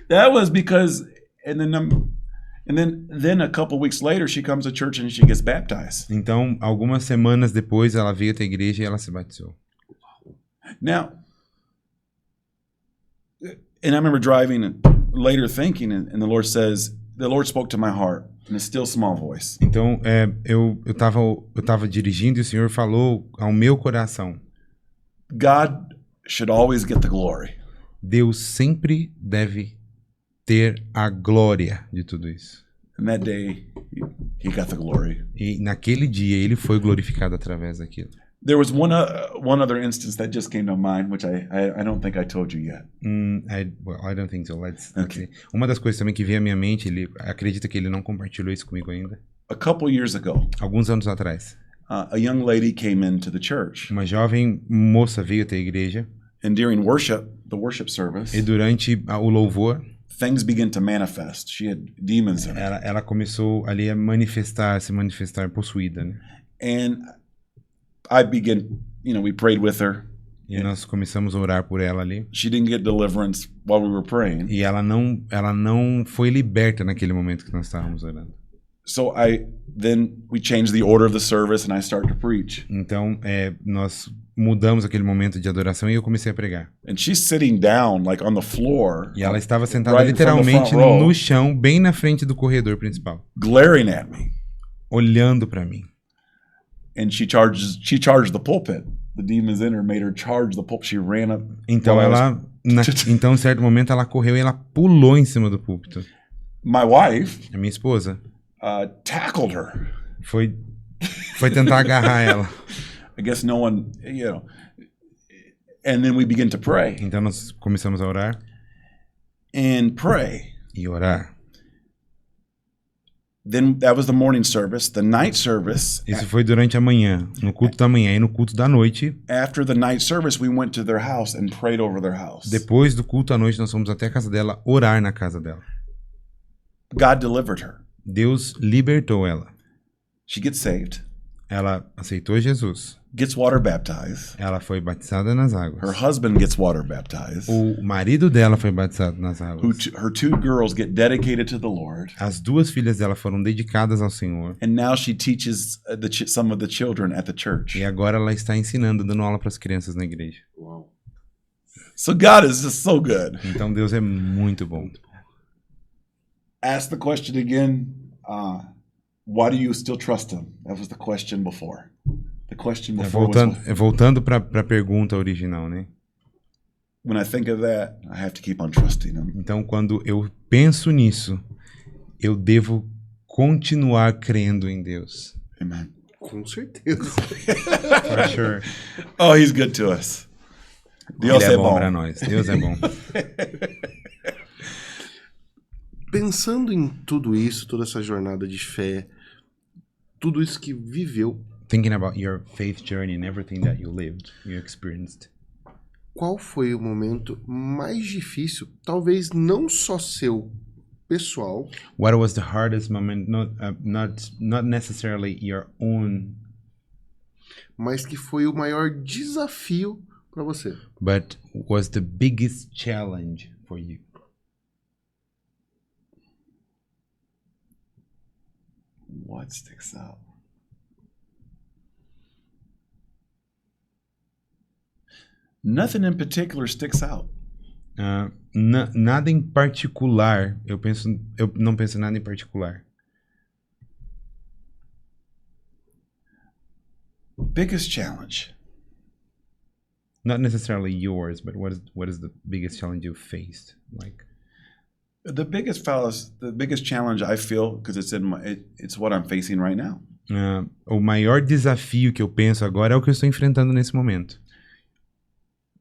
That was because, and then a couple weeks later, she comes to church and she gets baptized. Então, algumas semanas depois, ela veio até a igreja e ela se batizou. Now, and I remember driving and later thinking, and the Lord spoke to my heart in a still small voice. Então, eu tava dirigindo e o Senhor falou ao meu coração. God should always get the glory. Deus sempre deve ter a glória de tudo isso. And that day, he got the glory. E naquele dia, ele foi glorificado através daquilo. There was one other instance that just came to mind, which I don't think I told you yet. I don't think so. Let's Okay. see. Uma das coisas também que veio à minha mente, ele acredita que ele não compartilhou isso comigo ainda. A couple years ago, Alguns anos atrás, a young lady came into the church, uma jovem moça veio até a igreja and during the worship service, e durante o louvor, things began to manifest. She had demons in her. ela começou ali a se manifestar possuída, né? And I began, we prayed with her. E nós começamos a orar por ela ali. She didn't get deliverance while we were praying. E ela não foi liberta naquele momento que nós estávamos orando. So then we changed the order of the service and I started to preach. Então, nós mudamos aquele momento de adoração e eu comecei a pregar. And she's sitting down, like on the floor, E ela estava sentada right in front of the literalmente front row, no chão, bem na frente do corredor principal, glaring at me. olhando para mim. And she charged the pulpit. The demons in her made her charge the pulpit. She ran up. Então while I was- então, em certo momento, ela correu e ela pulou em cima do púlpito. My wife A minha esposa tackled her. foi tentar agarrar ela. I guess no one, And then we begin to pray Então nós começamos a orar and pray. e orar. Then that was the morning service. The night service. Isso foi durante a manhã, no culto da manhã. E no culto da noite, After the night service, we went to their house and prayed over their house. depois do culto à noite, nós fomos até a casa dela orar na casa dela. God delivered her. Deus libertou ela. She gets saved, Ela aceitou Jesus. gets water baptized. Ela foi batizada nas águas. Her husband gets water baptized. O marido dela foi batizado nas Who águas. her 2 girls get dedicated to the Lord. As 2 filhas dela foram dedicadas ao Senhor. And now she teaches some of the children at the church. E agora ela está ensinando, dando aula para as crianças na igreja. Uau. So God is just so good. Então Deus é muito bom. Ask the question again. Why do you still trust him? That was the question before. The question before was, Voltando para a pergunta original, né? when I think of that, I have to keep on trusting him. Então, quando eu penso nisso, eu devo continuar crendo em Deus. Amen. Com certeza. For sure. Oh, he's good to us. Deus Ele é é bom bom. para nós. Deus é bom. Pensando em tudo isso, toda essa jornada de fé, tudo isso que viveu, Thinking about your faith journey and everything that you lived, you experienced. qual foi o momento mais difícil, talvez não só seu pessoal, What was the hardest moment? Not necessarily your own, mas que foi o maior desafio para você? but was the biggest challenge for you. What sticks out? Nothing in particular sticks out. Nada em particular. Eu não penso em nada em particular. Biggest challenge. Not necessarily yours, but what is the biggest challenge you faced? Like, The biggest challenge I feel, because it's what I'm facing right now. o maior desafio que eu penso agora é o que eu estou enfrentando nesse momento.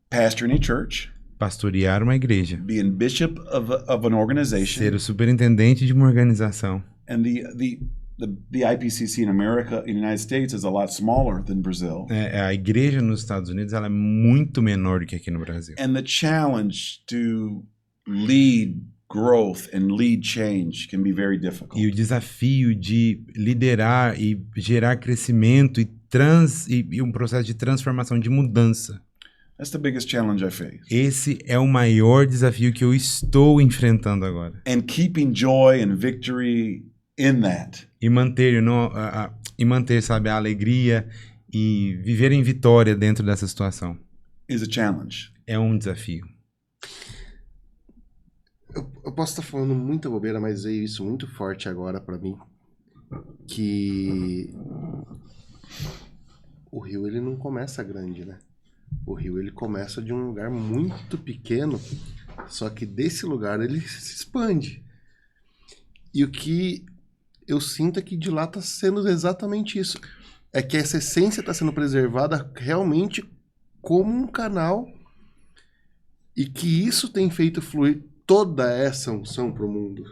Pastoring a church, Pastorear uma igreja. being bishop of an organization, Ser o superintendente de uma organização. and the IPCC in America, in the United States, is a lot smaller than Brazil. A igreja nos Estados Unidos ela é muito menor do que aqui no Brasil. And the challenge to lead growth and lead change can be very difficult. E o desafio de liderar e gerar crescimento e um processo de transformação, de mudança. That's the biggest challenge I face. Esse é o maior desafio que eu estou enfrentando agora. And keeping joy and victory in that. E manter, sabe, a alegria e viver em vitória dentro dessa situação. Is a challenge. É um desafio. Eu posso estar falando muita bobeira, mas veio isso muito forte agora para mim, que o rio ele não começa grande, né? O rio ele começa de um lugar muito pequeno, só que desse lugar ele se expande. E o que eu sinto é que de lá está sendo exatamente isso. É que essa essência está sendo preservada realmente como um canal e que isso tem feito fluir toda essa unção para o mundo.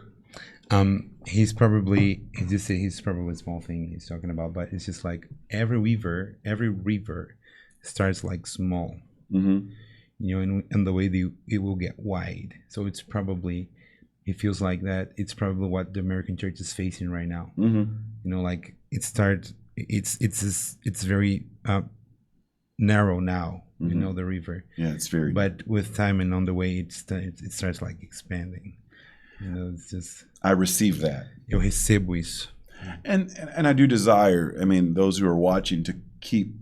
He's probably a small thing he's talking about, but it's just like every river starts like small, Mm-hmm. you know, and the way it will get wide. So it feels like that. It's probably what the American church is facing right now. Mm-hmm. You know, like it's very narrow now. You know, the river, Yeah, it's very. but with time and on the way, it starts like expanding. You know, it's just I receive that, eu recebo isso. and I do desire. I mean, those who are watching to keep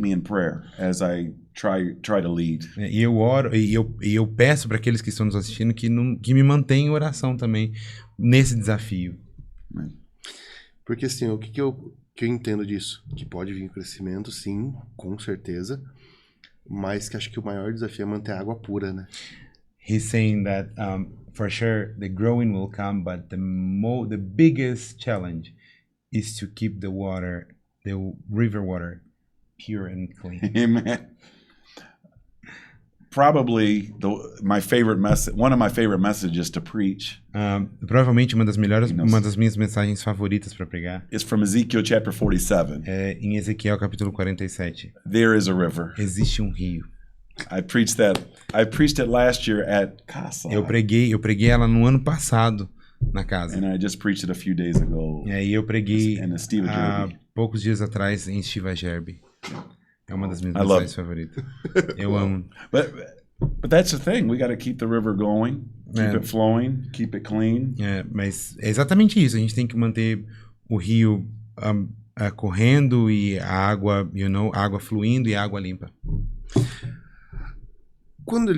me in prayer as I try to lead. E eu oro e eu peço para aqueles que estão nos assistindo que me mantenham em oração também nesse desafio. Porque assim, o que eu entendo disso? Que pode vir crescimento, sim, com certeza, mas que acho que o maior desafio é manter a água pura, né? He's saying that for sure the growing will come, but the biggest challenge is to keep the river water pure and clean. Amen. Probably my favorite message, one of my favorite messages to preach, Provavelmente uma das minhas mensagens favoritas para pregar is from Ezekiel chapter 47. é em Ezequiel capítulo 47. There is a river. Existe um rio. I preached it last year at Casa. Eu preguei ela no ano passado na casa. And I just preached it a few days ago. E aí eu preguei And Steve há Derby. poucos dias atrás em Stiva Gerbi. É uma das minhas I love mensagens favoritas. Eu amo. But that's the thing. We got to keep the river going, keep it flowing, keep it clean. Mas é exatamente isso. A gente tem que manter o rio correndo e a água, a água fluindo e a água limpa. Quando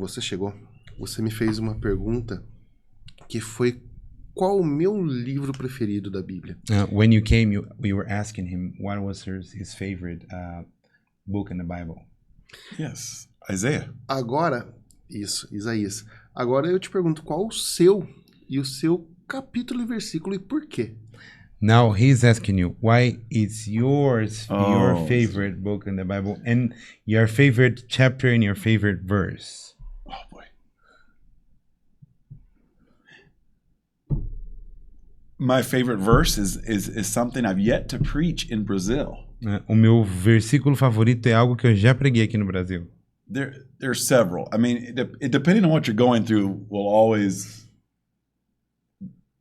você chegou, você me fez uma pergunta que foi: qual o meu livro preferido da Bíblia? When you came, we were asking him what was his favorite book in the Bible. Yes, Isaiah. Agora, isso, Isaías. Agora eu te pergunto qual o seu capítulo e versículo e por quê? Now he's asking you why it's your Oh. favorite book in the Bible and your favorite chapter and your favorite verse. Oh boy. My favorite verse is something I've yet to preach in Brazil. Né? O meu versículo favorito é algo que eu já preguei aqui no Brasil. There's several. I mean, depending on what you're going through, will always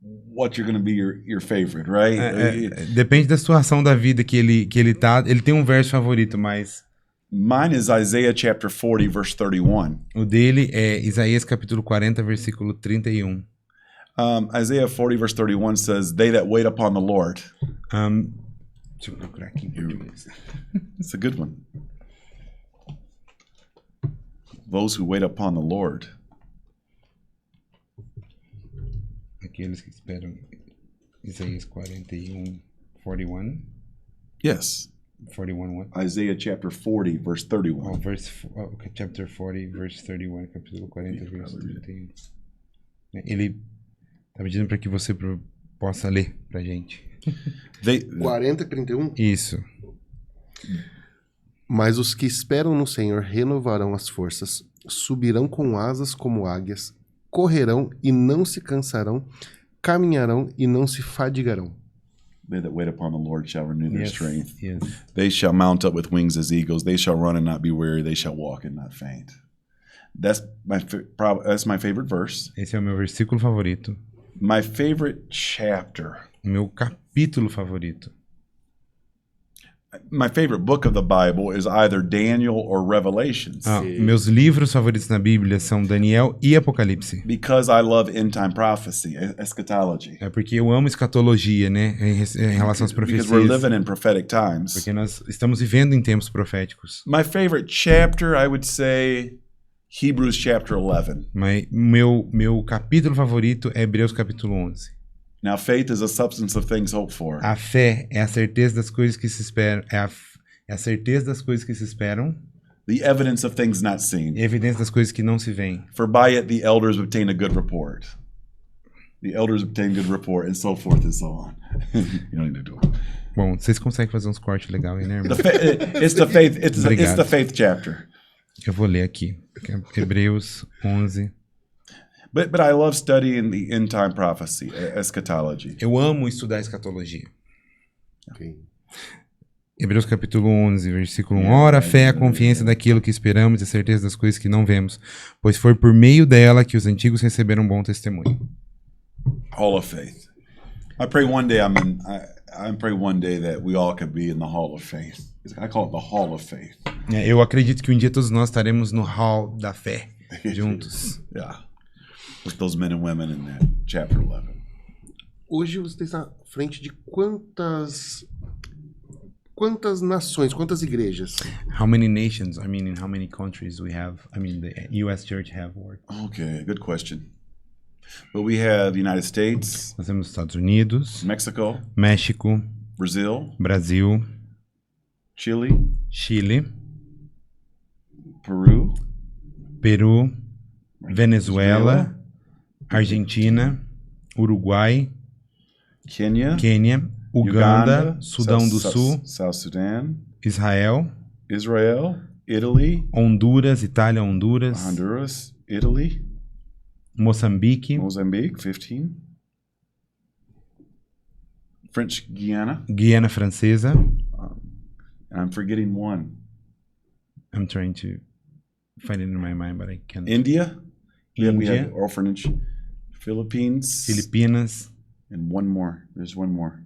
what you're going to be your favorite, right? Depende da situação da vida que ele tá. Ele tem um verso favorito, mas Mine is Isaiah chapter 40, verse 31. o dele é Isaías capítulo 40, versículo 31. Isaiah 40, verse 31 says, "They that wait upon the Lord." Deixa eu procurar aqui em português. It's a good one. Those who wait upon the Lord. Aqueles que esperam. Isaías 41, 41. Yes. 41 what? Isaiah chapter 40, verse 31. Chapter 40, verse 31, capítulo 40, verso 31. Ele tá pedindo para que você possa ler pra gente. 40 e 31? Isso. Mas os que esperam no Senhor renovarão as forças, subirão com asas como águias, correrão e não se cansarão, caminharão e não se fadigarão. They that wait upon the Lord shall renew their strength. Yes. They shall mount up with wings as eagles. They shall run and not be weary. They shall walk and not faint. That's my favorite verse. Esse é o meu versículo favorito. My favorite chapter. Meu capítulo favorito. My favorite book of the Bible is either Daniel or Revelations. Meus livros favoritos na Bíblia são Daniel e Apocalipse. Because I love end time prophecy, eschatology. É porque eu amo escatologia, né? Em relação às profecias. Because we're living in prophetic times. Porque nós estamos vivendo em tempos proféticos. My favorite chapter, I would say, Hebrews chapter 11. Mas meu capítulo favorito é Hebreus capítulo 11. Now, faith is a substance of things hoped for. A fé é a certeza das coisas que se esperam. É a certeza das coisas que se esperam. The evidence of things not seen. E a evidência das coisas que não se veem. For by it the elders obtain a good report. The elders obtain good report, and so forth and so on. You don't need to do it. Bom, vocês conseguem fazer uns cortes legais aí, né, irmão? It's the faith chapter. Eu vou ler aqui. Hebreus 11. But I love studying the end time prophecy, eschatology. Eu amo estudar escatologia. Okay. Hebreus capítulo 11, versículo 1. Ora, a fé é a confiança daquilo que esperamos e a certeza das coisas que não vemos, pois foi por meio dela que os antigos receberam bom testemunho. Hall of Faith. I pray one day I pray one day that we all could be in the Hall of Faith. I call it the Hall of Faith. Eu acredito que um dia todos nós estaremos no Hall da Fé, juntos. Yeah. With those men and women in that chapter 11. Hoje você está à frente de quantas nações, quantas igrejas? How many nations, in how many countries we have, the U.S. Church have worked? Okay, good question. But we have the United States, Nós temos Estados Unidos, Mexico, México, Brasil, Chile, Peru, Venezuela, Argentina, Uruguai, Quênia, Uganda, Sudão do Sul, South Sudan, Israel, Italy, Honduras, Italy, Moçambique, 15, French Guiana Francesa. I'm forgetting one. I'm trying to find it in my mind, but I can't. India. We India, have orphanage. Philippines. Filipinas. And one more. There's one more.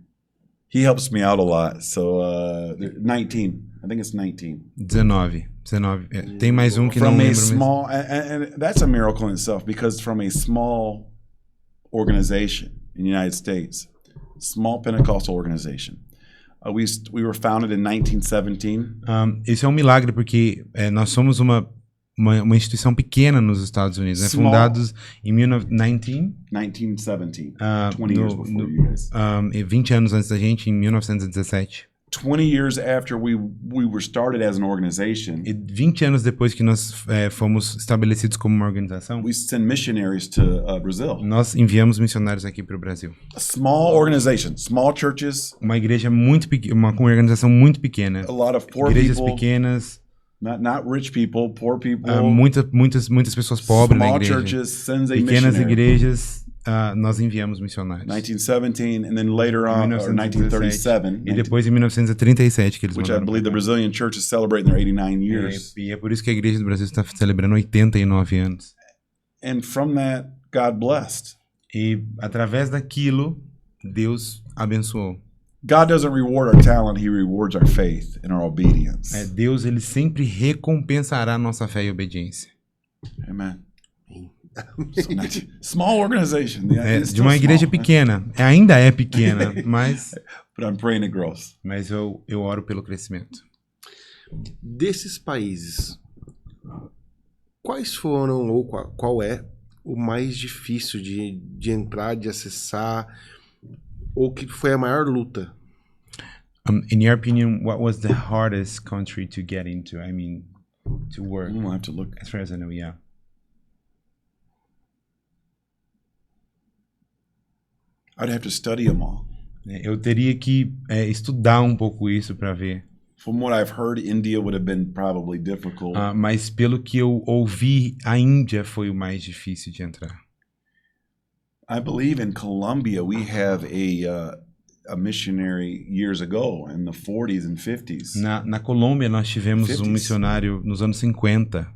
He helps me out a lot. So 19. I think it's 19. 19. Tem mais um que não From a lembro small, and that's a miracle in itself, because from a small organization in the United States, small Pentecostal organization, we were founded in 1917. Isso é um milagre porque nós somos uma instituição pequena nos Estados Unidos, né? Fundados em 1917. 20 years before you guys. 20 anos antes da gente, em 1917. 20 years after we were started as an organization. E 20 anos depois que nós fomos estabelecidos como uma organização, we send missionaries to Brazil. Nós enviamos missionários aqui para o Brasil. A small organization, small churches. Uma igreja muito pequena, uma organização muito pequena. A lot of poor igrejas people, pequenas. Not rich people, poor people. Muitas pessoas pobres na igreja. Small churches sends a pequenas missionary. igrejas nós enviamos missionários. 1917, and then later on, or 1937, 1937, e depois em 1937 que eles which I mandaram. believe the Brazilian church is celebrating their 89 years. E é por isso que a Igreja do Brasil está celebrando 89 anos. And from that, God blessed. E através daquilo, Deus abençoou. God doesn't reward our talent, He rewards our faith and our obedience. Deus, ele sempre recompensará a nossa fé e obediência. Amen. So small organization. Yeah, it's De still uma igreja small, pequena. Ainda é pequena, mas but I'm praying it grows. eu oro pelo crescimento. Desses países, quais foram ou qual é o mais difícil de entrar, de acessar, ou que foi a maior luta? In your opinion, what was the hardest country to get into? I mean, to work? We'll have to look. As far as I know, yeah. I'd have to study them all. Eu teria que estudar um pouco isso para ver. From what I've heard, India would have been probably difficult. Mas pelo que eu ouvi, a Índia foi o mais difícil de entrar. I believe in Colombia we have a missionary years ago in the 40s and 50s. Na Colômbia nós tivemos 50s. um missionário nos anos 50.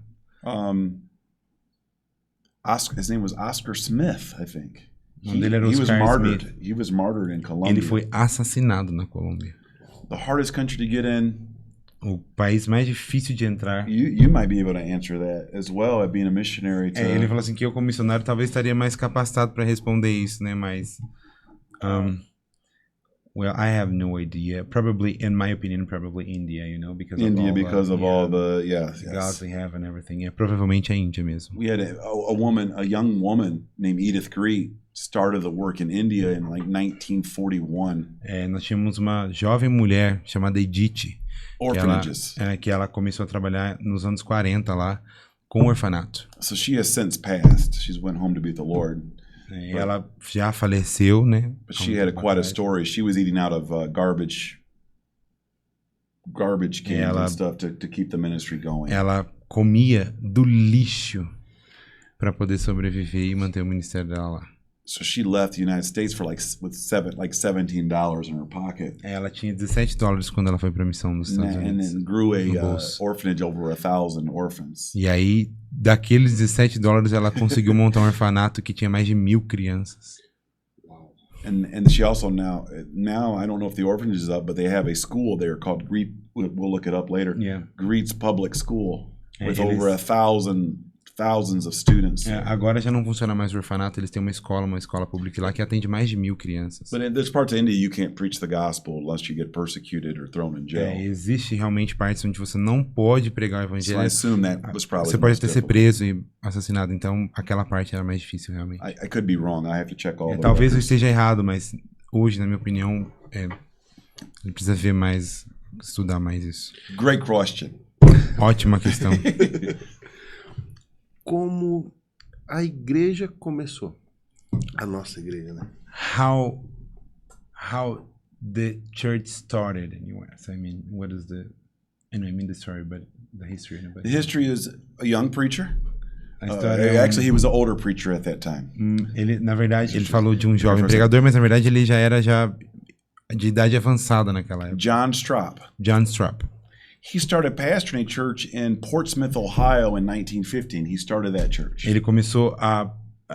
His name was Oscar Smith, I think. O nome dele era He was Oscar martyred. Smith. He was martyred in Colombia. Ele foi assassinado na Colômbia. The hardest country to get in. O país mais difícil de entrar. You might be able to answer that as well, at being a missionary. Ele falou assim que eu como missionário talvez estaria mais capacitado para responder isso, né? Mas well, I have no idea. Probably, in my opinion, probably India, you know, because India, of all because of all the gods they have and everything. Provavelmente a Índia mesmo. We had a young woman named Edith Greet started the work in India in like 1941. Nós tínhamos uma jovem mulher chamada Edith. Orphanages. Que ela começou a trabalhar nos anos 40 lá com orfanato. So she has since passed. She's went home to be with the Lord. Ela já faleceu, né? But she had quite a story. She was eating out of garbage cans and stuff to keep the ministry going. Ela comia do lixo para poder sobreviver e manter o ministério dela lá. So she left the United States for with $17 in her pocket. Ela tinha $17 quando ela foi para a missão nos Estados Unidos. And then grew a orphanage over 1,000 orphans. E aí, daqueles $17, ela conseguiu montar um orfanato que tinha mais de 1.000 crianças. And she also now I don't know if the orphanage is up, but they have a school there called Greet. We'll look it up later. Yeah. Greet's Public School with over thousands of students. Agora já não funciona mais o orfanato, eles têm uma escola pública lá que atende mais de 1.000 crianças. But in there's parts of India you can't preach the gospel unless you get persecuted or thrown in jail. Existe realmente partes onde você não pode pregar o evangelho. So I assume that was probably você pode até ser preso e assassinado, então aquela parte era mais difícil realmente. I could be wrong. I have to check all the talvez eu records. esteja errado, mas hoje, na minha opinião, ele precisa ver mais, estudar mais isso. Great question. Ótima questão. Como a igreja começou? A nossa igreja, né? How the church started in US? I mean, what is the... I mean the story, but the history. The history is a young preacher. A história Actually, he was an older preacher at that time. Na verdade, ele falou de um jovem pregador, mas na verdade ele já era de idade avançada naquela época. John Straup. John Straup. He started pastoring a church in Portsmouth, Ohio in 1915. He started that church. Ele começou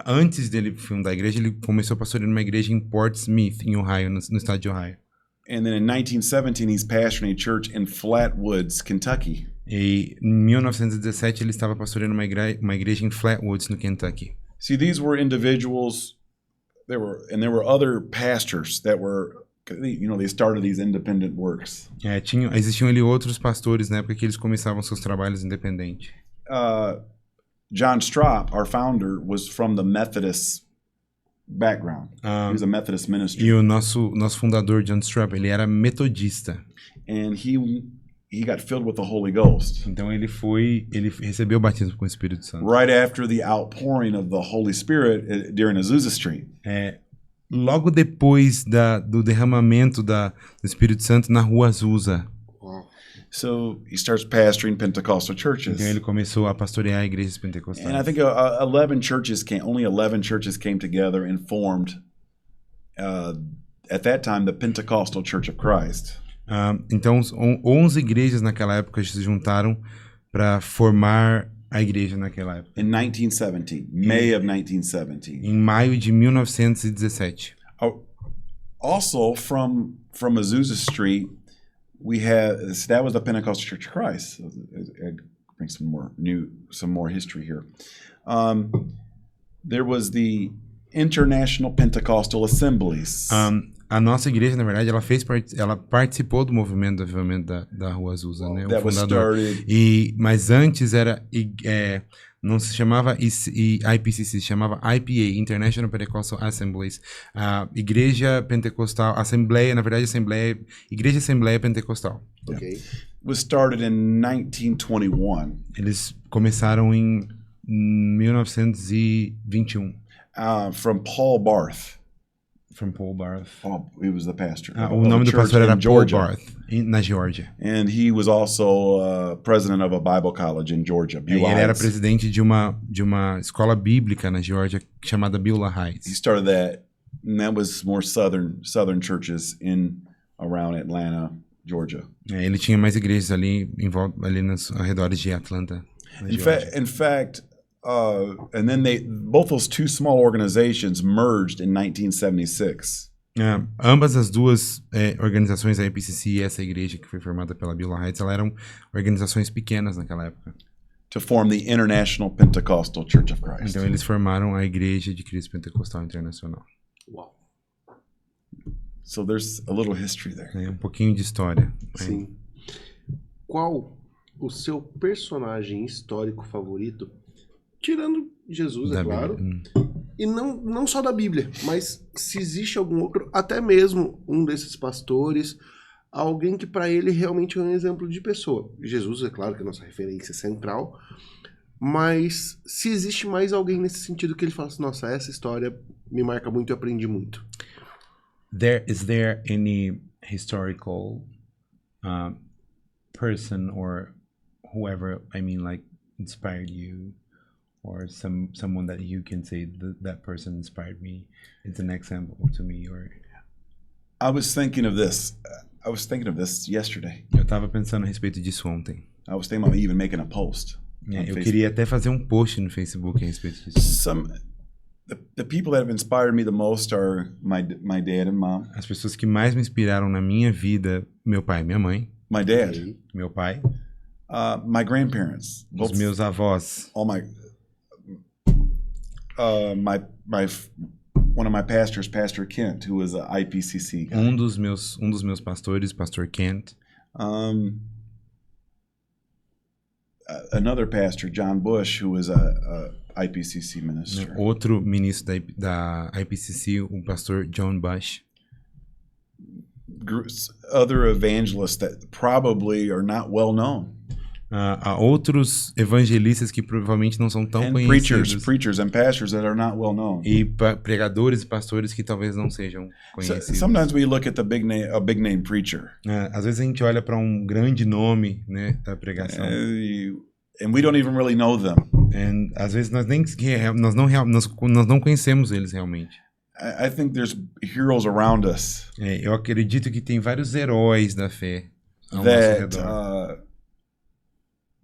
antes dele fundar a igreja, ele começou pastoreando uma igreja em Portsmouth, em Ohio, no estado de Ohio. And then in 1917, he's pastoring a church in Flatwoods, Kentucky. E em 1917 ele estava pastoreando uma igreja em Flatwoods, no Kentucky. See, these were individuals. There were other pastors that were, they started these independent works. Existiam ali outros pastores na época que eles começavam seus trabalhos independentes. John Straup, our founder, was from the Methodist background. He was a Methodist minister. E o nosso fundador, John Straup, ele era metodista. And he got filled with the Holy Ghost. Então ele recebeu o batismo com o Espírito Santo. Right after the outpouring of the Holy Spirit during Azusa Street. Logo depois do derramamento do Espírito Santo na rua Azusa. So he starts pastoring Pentecostal churches. Então ele começou a pastorear igrejas pentecostais. And I think 11 churches came together and formed, at that time, the Pentecostal Church of Christ. Então 11 igrejas naquela época se juntaram para formar a igreja naquela época. In 1917, May of 1917. Em maio de 1917. Also, from Azusa Street, that was the Pentecostal Church of Christ. So I bring some more history here. There was the International Pentecostal Assemblies. A nossa igreja, na verdade, ela participou do movimento do avivamento da Rua Azusa, né? O fundador. Mas antes não se chamava IPCC, se chamava IPA, International Pentecostal Assemblies. A Igreja Pentecostal, Assembleia, na verdade, Igreja Assembleia Pentecostal. Ok. Was started in 1921. Eles começaram em 1921. From Paul Barth. From Paul Barth. He was the pastor. O nome do pastor era Paul Barth, na Geórgia. And he was also president of a Bible college in Georgia. Ele era presidente de uma escola bíblica na Geórgia chamada Beulah Heights. He started that, and that was more southern churches around Atlanta, Georgia. Ele tinha mais igrejas ali ali nos arredores de Atlanta. In fact, and then both those two small organizations merged in 1976. Ambas as duas organizações, a IPCC e essa igreja que foi formada pela Beulah Heights, elas eram organizações pequenas naquela época. To form the International Pentecostal Church of Christ. Então eles formaram a Igreja de Cristo Pentecostal Internacional. Uau. So there's a little history there. Um pouquinho de história. Sim. Qual o seu personagem histórico favorito? Tirando Jesus, é claro. E não só da Bíblia, mas se existe algum outro, até mesmo um desses pastores, alguém que para ele realmente é um exemplo de pessoa. Jesus, é claro que é a nossa referência central, mas se existe mais alguém nesse sentido que ele fala assim, nossa, essa história me marca muito e aprendi muito. Is there any historical person or whoever, inspired you? Or someone that you can say that person inspired me. It's an example to me. Or I was thinking of this yesterday. Eu estava pensando a respeito disso ontem. I was thinking about even making a post. Eu queria até fazer um post no Facebook a respeito disso. The people that have inspired me the most are my dad and mom. As pessoas que mais me inspiraram na minha vida, meu pai e minha mãe. My dad. Meu pai. My grandparents. Os meus avós. All one of my pastors, Pastor Kent, who was an IPCC guy. Um dos meus pastores, Pastor Kent. Another pastor, John Bush, who was a IPCC minister. Outro ministro da IPCC, o pastor John Bush. Other evangelists that probably are not well known. Há outros evangelistas que provavelmente não são tão conhecidos. Preachers and pastors that are not well known. E pregadores e pastores que talvez não sejam conhecidos. Sometimes we look at a big name preacher. Às vezes a gente olha para um grande nome, né, da pregação. And we don't even really know them. Às vezes nós não conhecemos eles realmente. I think there's heroes around us. Eu acredito que tem vários heróis da fé ao nosso redor.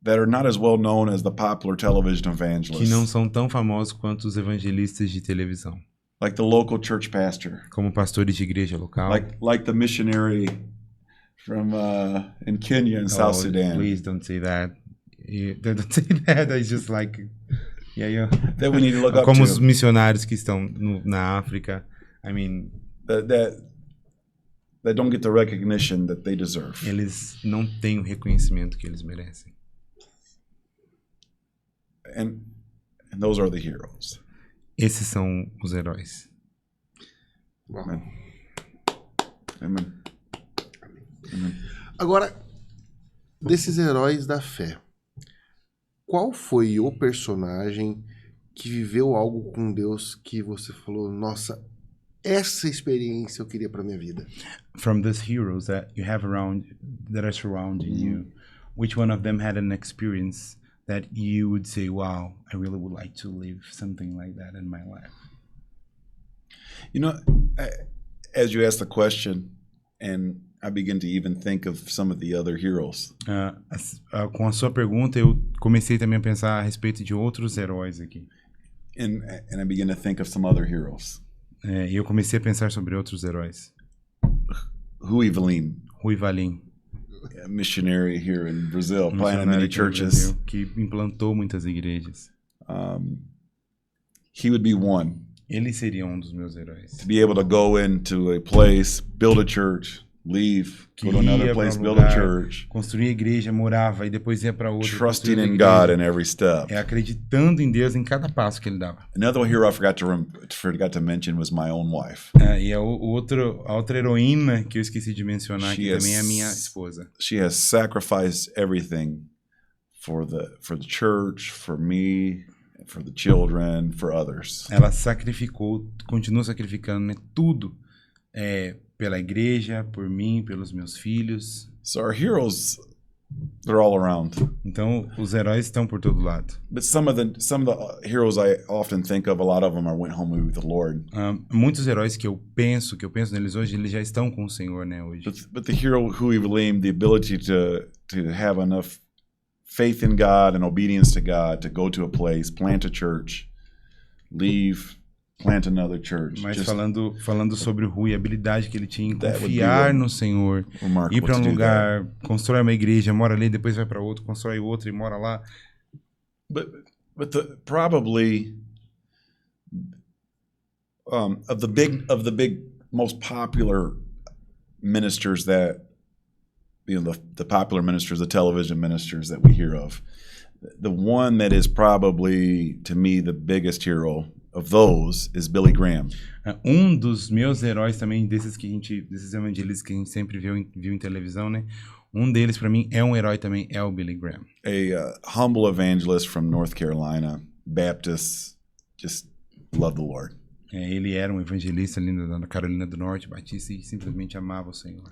That are not as well known as the popular television evangelists. Que não são tão famosos quanto os evangelistas de televisão. Like the local church pastor. Como pastores de igreja local. Like the missionary from in Kenya and South Sudan. Please don't say that. Don't say that. It's just like that we need to look up como to. os missionários que estão na África. That don't get the recognition that they deserve. Eles não têm o reconhecimento que eles merecem. And those are the heroes. Esses são os heróis. Amen. Amen. Amen. Agora, desses heróis da fé, qual foi o personagem que viveu algo com Deus que você falou, nossa, essa experiência eu queria para minha vida? From these heroes that you have around, that are surrounding you, which one of them had an experience that you would say, wow, I really would like to live something like that in my life? You know, as you ask the question, and I begin to even think of some of the other heroes. Com a sua pergunta, eu comecei também a pensar a respeito de outros heróis aqui. And I begin to think of some other heroes. E eu comecei a pensar sobre outros heróis. Rui Valim, Rui Valim, a missionary here in Brazil, planted missionário many aqui no churches. Brasil, que implantou muitas igrejas. He would be one. Ele seria um dos meus heróis. To be able to go into a place, build a church, leave, go to another Ia place, pra build a lugar, church, construir a igreja, morava e depois ia para outro. trusting construir in outra God igreja. in every step. É acreditando em Deus em cada passo que ele dava. Another hero I forgot to mention was my own wife. E a outra heroína que eu esqueci de mencionar aqui She também é a is- minha esposa. She has sacrificed everything for the church, for me, for the children, for others. Ela sacrificou, continua sacrificando, né, tudo pela igreja, por mim, pelos meus filhos. So our heroes, they're all around. Então, os heróis estão por todo lado. But some of the heroes I often think of, a lot of them went home with the Lord. Muitos heróis que eu penso neles hoje, eles já estão com o Senhor, né, hoje. But the hero Rui Valim, the ability to have enough faith in God and obedience to God to go to a place, plant a church, leave, plant another church. Mas Just falando sobre o Rui, a habilidade que ele tinha em That would be confiar what- no Senhor, remarkable ir para to um do lugar, constrói uma igreja, mora ali, depois vai para outro, constrói outro e mora lá. But probably of the big most popular ministers that the popular ministers, the television ministers that we hear of, the one that is probably to me the biggest hero of those is Billy Graham. Um dos meus heróis também, desses evangelistas que a gente sempre viu em televisão, né? Um deles, para mim, é um herói também, é o Billy Graham. A humble evangelist from North Carolina, Baptist, just love the Lord. Ele era um evangelista ali na Carolina do Norte, batista, e simplesmente amava o Senhor.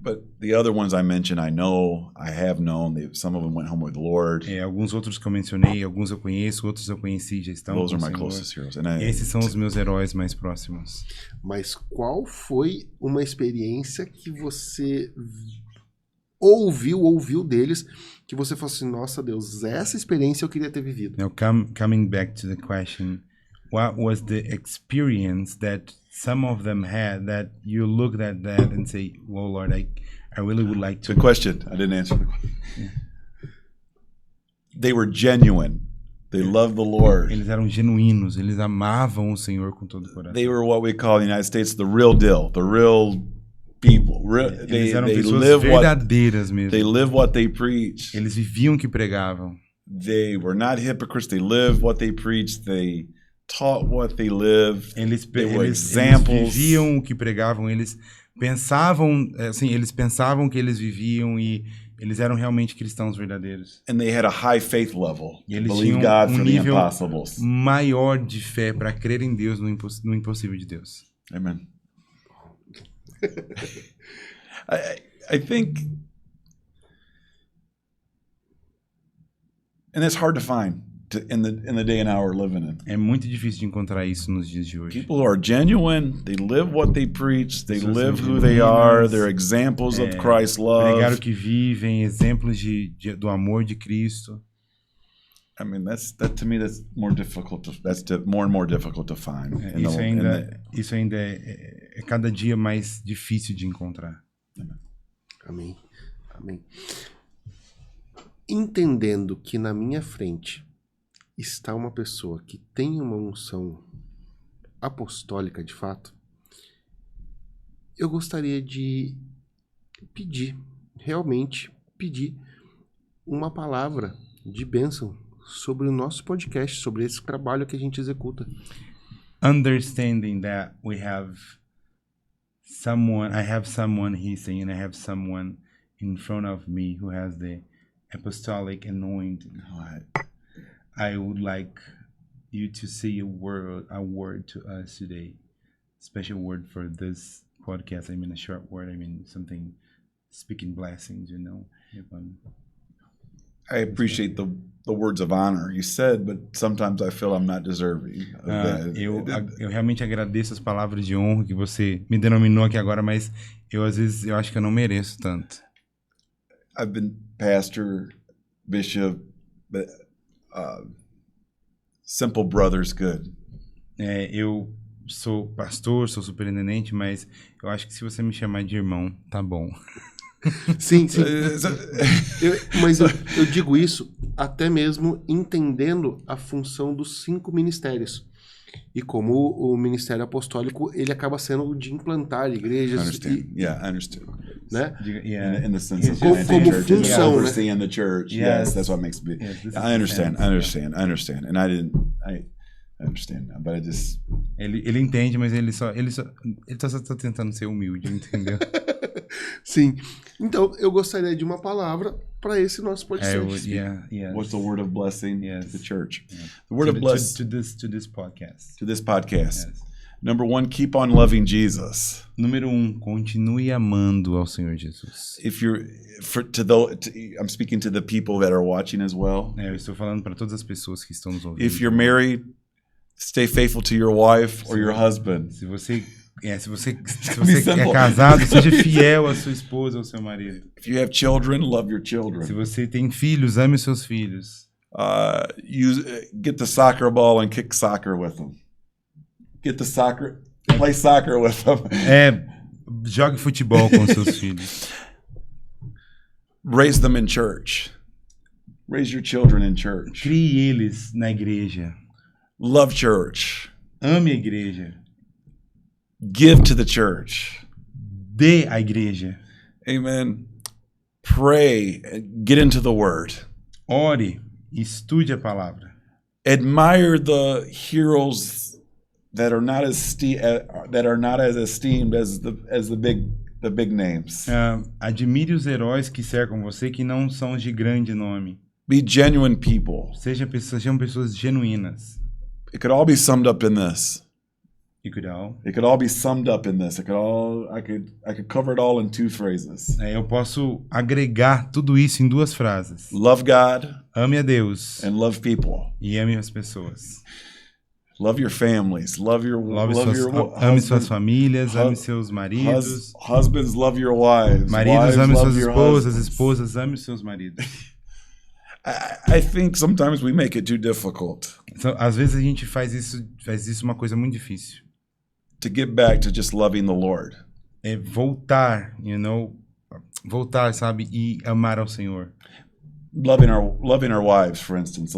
But the other ones I mentioned, I know, I have known. Some of them went home with the Lord. Alguns outros que eu mencionei, alguns eu conheço, outros eu conheci, já estão Those com are o my Senhor. closest heroes. Esses são os meus heróis mais próximos. Mas qual foi uma experiência que você ouviu deles, que você falou assim, nossa Deus, essa experiência eu queria ter vivido? Now, coming back to the question, what was the experience that some of them had that you looked at that and say, "Well, Lord, I really would like to." Good question. I didn't answer the question. They were genuine. They loved the Lord. Eles eram genuínos, eles amavam o Senhor com todo o coração. They were what we call in the United States the real deal, the real people. Eles eram They pessoas live verdadeiras they mesmo. live what they preach. Eles viviam o que pregavam. They were not hypocrites. They lived what they preached. They taught what they lived. Eles Eles viviam o que pregavam, eles pensavam que eles viviam e eles eram realmente cristãos verdadeiros. And they had a high faith level. E To eles believe tinham God um for the nível impossibles. maior de fé para crer em Deus no impossível de Deus. Amen. I think, and it's hard to find in the day and hour we're living in. É muito difícil de encontrar isso nos dias de hoje. People who are genuine, they live what they preach, they Pessoas live são who they are, genuínas, they're examples of é, Christ's Pregar love. o que vivem, exemplos do amor de Cristo. I mean, that to me that's more difficult. More and more difficult to find. Isso ainda é cada dia mais difícil de encontrar. Amém. Amém. Entendendo que na minha frente está uma pessoa que tem uma unção apostólica de fato, eu gostaria de realmente pedir uma palavra de bênção sobre o nosso podcast, sobre esse trabalho que a gente executa. Understanding that I have someone, he's saying, I have someone in front of me who has the apostolic anointing. I would like you to say a word to us today. Special word for this podcast. I mean, a short word. I mean, something speaking blessings, you know. I appreciate the words of honor you said, but sometimes I feel I'm not deserving of that. Eu realmente agradeço as palavras de honra que você me denominou aqui agora, mas às vezes eu acho que eu não mereço tanto. I've been pastor, bishop, but simple brother's good. Eu sou pastor, sou superintendente, mas eu acho que se você me chamar de irmão, tá bom. Sim. Mas eu digo isso até mesmo entendendo a função dos 5 ministérios. E como o ministério apostólico, ele acaba sendo o de implantar igrejas. I understand. I understand. Né? In the sense of Como planting churches, função, né? overseeing the church. Yes, that's what makes me. I understand. And I understand now, but I just. Ele entende, mas ele só tá tentando ser humilde, entendeu? Sim. Então, eu gostaria de uma palavra para esse nosso podcast. What's the word of blessing to the church? The word of blessing blessing to this podcast. to this podcast. Yes. Number 1, keep on loving Jesus. Número 1, continue amando ao Senhor Jesus. If you're I'm speaking to the people that are watching as well. Eu estou falando para todas as pessoas que estão nos ouvindo. If you're married, stay faithful to your wife or your husband. Se você é casado, seja fiel à sua esposa ou ao seu marido. If you have children, love your children. Se você tem filhos, ame os seus filhos. Get the soccer ball and kick soccer with them. Play soccer with them. Jogue futebol com seus filhos. Raise them in church. Raise your children in church. Crie eles na igreja. Love church. Ame a igreja. Give to the church. Dê à igreja. Amen. Pray. Get into the word. Ore. Estude a palavra. Admire the heroes that are not as esteemed as the big names. Admire os heróis que cercam você que não são de grande nome. Be genuine people. Sejam pessoas genuínas. It could all be summed up in this. It could all be summed up in this. I could cover it all in 2 phrases. Eu posso agregar tudo isso em 2 frases. Love God. Ame a Deus. And love people. E ame as pessoas. Love your families. Ame suas famílias, ame seus maridos. Husbands, love your wives. Maridos, ame suas esposas. Esposas, ame seus maridos. I think sometimes we make it too difficult. Às vezes a gente faz isso uma coisa muito difícil. To get back to just loving the Lord. Voltar, voltar, sabe, e amar ao Senhor. Loving our wives, for instance.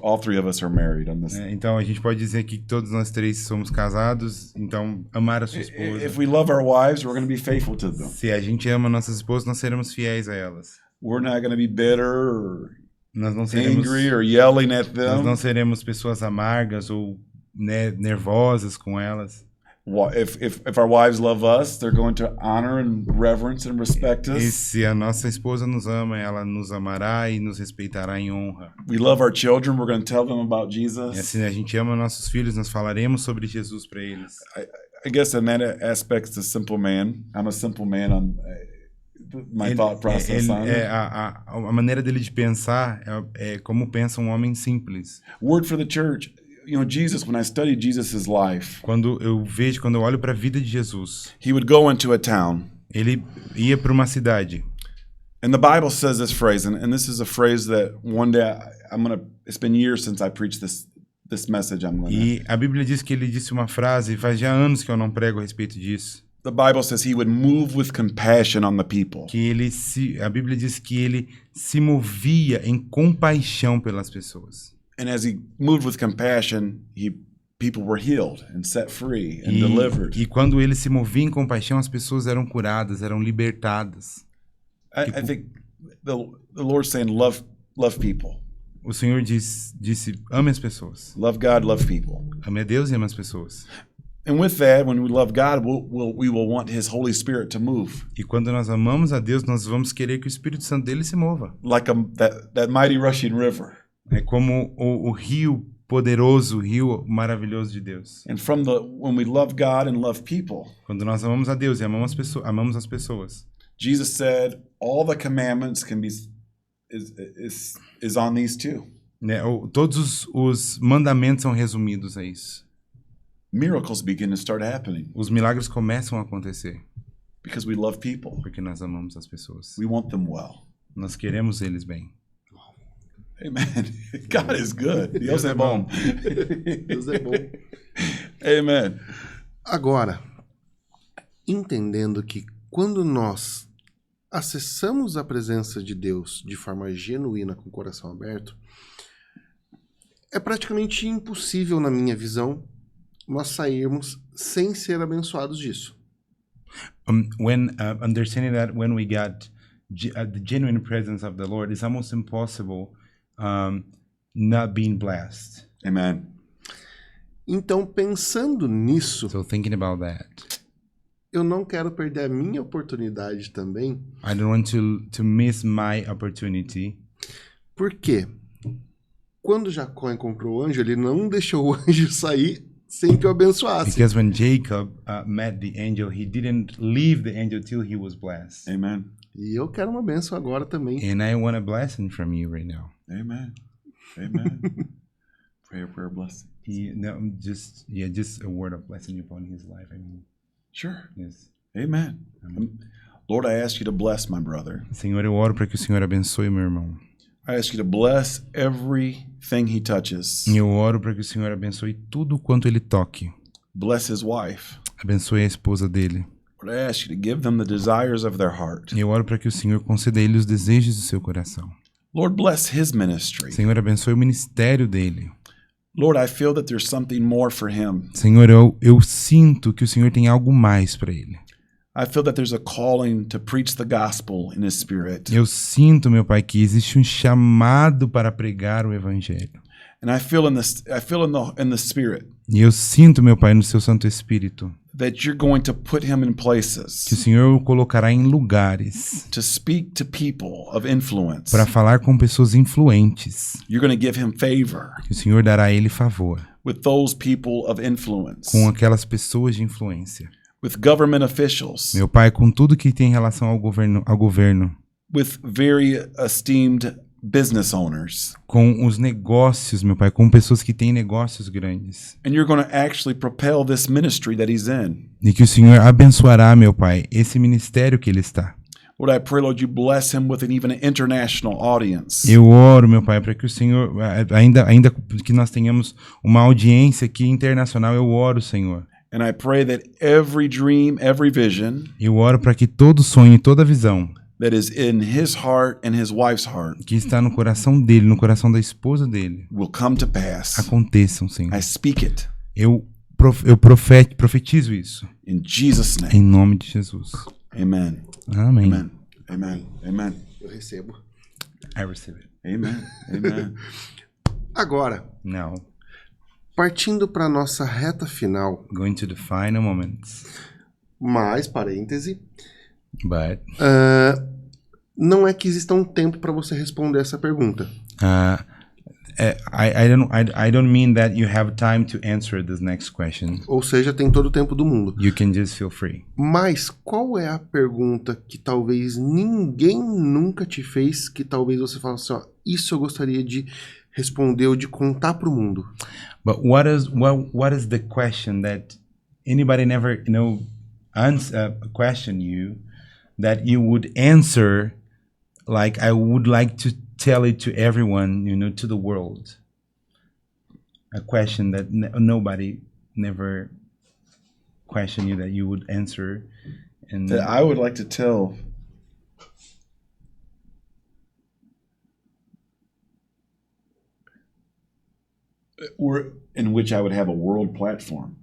All 3 of us are married on this. Então a gente pode dizer que todos nós 3 somos casados, então amar a sua esposa. If we love our wives, we're going to be faithful to them. Se a gente ama nossas esposas, nós seremos fiéis a elas. We're not going to be bitter or angry or yelling at them. Nós não seremos pessoas amargas ou nervosas com elas. If our wives love us, they're going to honor and reverence and respect us. E se a nossa esposa nos ama, ela nos amará e nos respeitará em honra. We love our children, we're going to tell them about Jesus. E assim a gente ama nossos filhos, nós falaremos sobre Jesus para eles. I guess in that aspect, it's a simple man. I'm a simple man on my thought process on it. A maneira dele de pensar é como pensa um homem simples. Word for the church. Jesus, when I studied Jesus' life, quando eu olho para a vida de Jesus, he would go into a town. Ele ia para uma cidade. And the Bible says this phrase, and this is a phrase that one day it's been years since I preached this message. E a Bíblia diz que ele disse uma frase, faz já anos que eu não prego a respeito disso. The Bible says he would move with compassion on the people. A Bíblia diz que ele se movia em compaixão pelas pessoas. And as he moved with compassion, people were healed and set free and delivered. E quando ele se movia em compaixão, as pessoas eram curadas, eram libertadas. I think the Lord's saying, love people. O Senhor disse, ame as pessoas. Love God, love people. Ame a Deus e ame as pessoas. And with that, when we love God, we will want His Holy Spirit to move. E quando nós amamos a Deus, nós vamos querer que o Espírito Santo dele se mova. Like that mighty rushing river. É como o rio poderoso, o rio maravilhoso de Deus. And when we love God and love people, quando nós amamos a Deus e amamos as pessoas, Jesus said all the commandments can be is on these two. Né? Todos os mandamentos são resumidos a isso. Miracles begin to start happening Os milagres começam a acontecer because we love people. porque nós amamos as pessoas. We want them well. Nós queremos eles bem. Amen. God is good. Deus é bom. Deus é bom. Amen. Agora, entendendo que quando nós acessamos a presença de Deus de forma genuína, com o coração aberto, é praticamente impossível, na minha visão, nós sairmos sem ser abençoados disso. When understanding that when we got the genuine presence of the Lord, it's almost impossible not being blessed. Amen. Então, pensando nisso, So thinking about that, eu não quero perder a minha oportunidade também. I don't want to miss my opportunity. Por quê? Quando Jacó encontrou o anjo, ele não deixou o anjo sair sem que o abençoasse. Because when Jacob met the angel, he didn't leave the angel till he was blessed. Amen. E eu quero uma bênção agora também. And I want a blessing from you right now. Amen. Amen. Pray a prayer blessing. Just a word of blessing upon his life. I mean, Sure. yes. Amen. Lord, I ask you to bless my brother. Senhor, eu oro para que o Senhor abençoe meu irmão. I ask you to bless everything he touches. E eu oro para que o Senhor abençoe tudo quanto ele toque. Bless his wife. Abençoe a esposa dele. Lord, I ask you to give them the desires of their heart. E eu oro para que o Senhor conceda a ele os desejos do seu coração. Lord, bless his ministry. Senhor, abençoe o ministério dele. Lord, I feel that there's something more for him. Senhor, eu sinto que o Senhor tem algo mais para ele. I feel that there's a calling to preach the gospel in his spirit. Eu sinto, meu Pai, que existe um chamado para pregar o evangelho. And I feel in the spirit E eu sinto, meu Pai, no seu Santo Espírito, that you're going to put him in que o places Senhor o colocará em lugares to speak to people of influence. para falar com pessoas influentes. You're going to give him favor Que o Senhor dará a ele favor with those people of influence, com aquelas pessoas de influência. with government officials, Meu Pai, com tudo que tem relação ao governo, with very esteemed business owners. com os negócios, meu Pai, com pessoas que têm negócios grandes. And you're going to actually propel this ministry that he's in. E que o Senhor abençoará, meu Pai, esse ministério que ele está. Lord, I pray, Lord, you bless him with even an international audience. Eu oro, meu Pai, para que o Senhor, ainda que nós tenhamos uma audiência aqui internacional, eu oro, Senhor. And I pray that every dream, every vision Eu oro para que todo sonho e toda visão that is in his heart and his wife's heart que está no coração dele, no coração da esposa dele, will come to pass. aconteçam, Senhor. I speak it Eu profetizo isso, in Jesus' em name. nome de Jesus. Amen. Amém. Amen. Amen. Amen. Eu recebo. I receive it. Amen. Amen. Agora, Now, partindo para nossa reta final, going to the final moments. mais parêntese, But não é que exista um tempo para você responder essa pergunta. I don't mean that you have time to answer this next question. Ou seja, tem todo o tempo do mundo. You can just feel free. Mas qual é a pergunta que talvez ninguém nunca te fez, que talvez você fale assim, ó, isso eu gostaria de responder ou de contar para o mundo? But what is the question that anybody never question you that you would answer like I would like to tell it to everyone, to the world? A question that nobody never questioned you that you would answer. And That I would like to tell in which I would have a world platform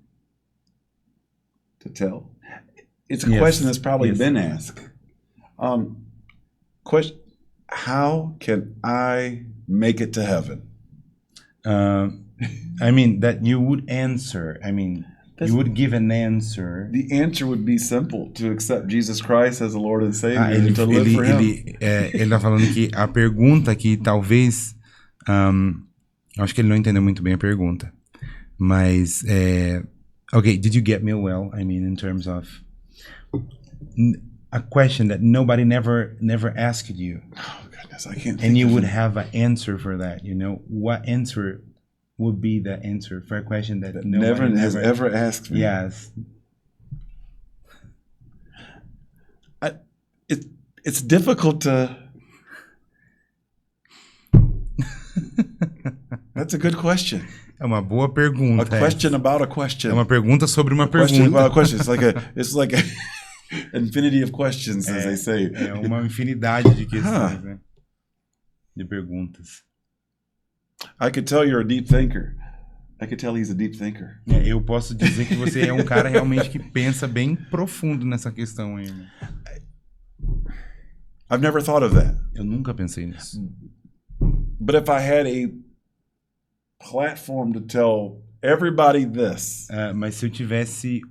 to tell. It's a Yes. question that's probably Yes. been asked. Question: how can I make it to heaven? I mean that you would answer. I mean, you would give an answer. The answer would be simple: to accept Jesus Christ as the Lord and Savior, Ele and to live for Him. tá falando que a pergunta que talvez acho que ele não entendeu muito bem a pergunta, mas okay, did you get me well? I mean, in terms of a question that nobody never asked you, Oh goodness, I can't. and think you of would it. have an answer for that. You know, what answer would be the answer for a question that That nobody never has ever asked me. Yes. It's difficult to. That's a good question. É uma boa pergunta. A question about a question. É uma pergunta sobre uma Question pergunta. about a question. It's like a infinity of questions, as they say. É uma infinidade de questões, né? De perguntas. I could tell you're a deep thinker. I could tell he's a deep thinker. Eu posso dizer que você é um cara realmente que pensa bem profundo nessa questão aí. Né? I've never thought of that. Eu nunca pensei nisso. But if I had a platform to tell everybody this, Mas se eu tivesse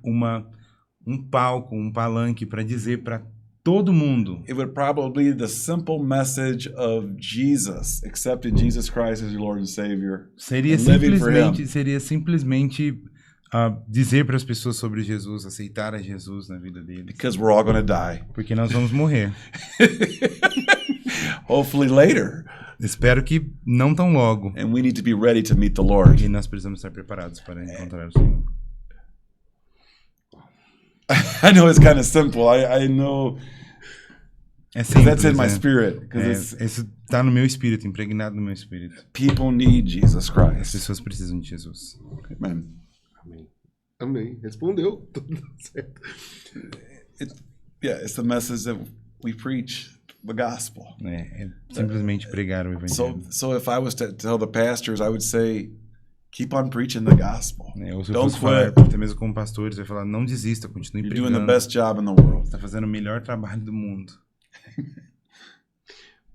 um palco, um palanque para dizer para todo mundo, it would probably be the simple message of Jesus, accepting Jesus Christ as your Lord and Savior, seria and living for simplesmente dizer para as pessoas sobre Jesus, aceitar a Jesus na vida deles. because we're all going to die. Porque nós vamos morrer. Hopefully later. Espero que não tão logo. And we need to be ready to meet the Lord. E nós precisamos estar preparados para encontrar o Senhor. I know it's kind of simple. I know É because that's in simples, my né? spirit. Because Isso está no meu espírito, impregnado no meu espírito. people need Jesus As Christ. pessoas precisam de Jesus. Amen. Amém. Amém. Respondeu. Tudo certo. Yeah, it's the message that we preach, the gospel. É simplesmente pregar o evangelho. So if I was to tell the pastors, I would say, keep on preaching the gospel. Ou se eu Don't fosse falar, quit. até mesmo com pastores, eu ia falar, não desista, continue You're doing the pregando. best job in the world. Você está fazendo o melhor trabalho do mundo.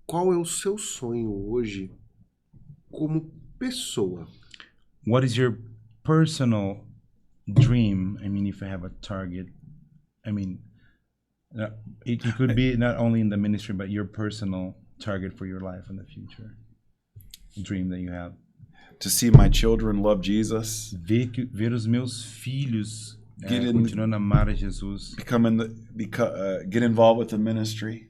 Qual é o seu sonho hoje como pessoa? What is your personal dream? I mean, if you have a target, I mean, it could be not only in the ministry, but your personal target for your life in the future. Dream that you have. To see my children love Jesus, Ver os meus filhos continuando a amar a Jesus. get involved with the ministry.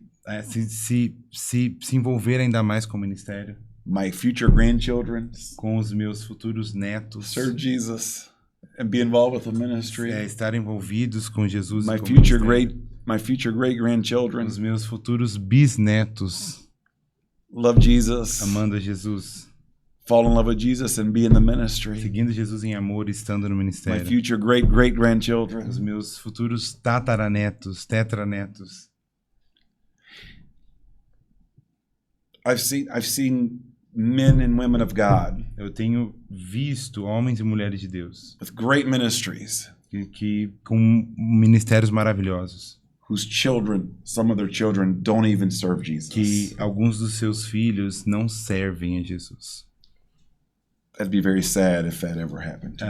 Se envolver ainda mais com o ministério. My future grandchildren Com os meus futuros netos. serve Jesus and be involved with the ministry. Estar envolvidos com Jesus. My e com o future ministério. great grandchildren Os meus futuros bisnetos love Jesus, amando a Jesus, fall in love with Jesus, and be in the ministry. seguindo Jesus em amor e estando no My ministério. future great grandchildren. Os meus futuros tataranetos, tetranetos. I've seen men and women of God Eu tenho visto homens e mulheres de Deus with great ministries que com ministérios maravilhosos, whose children, some of their children, don't even serve Jesus. que alguns dos seus filhos não servem a Jesus. That'd be very sad if that ever happened.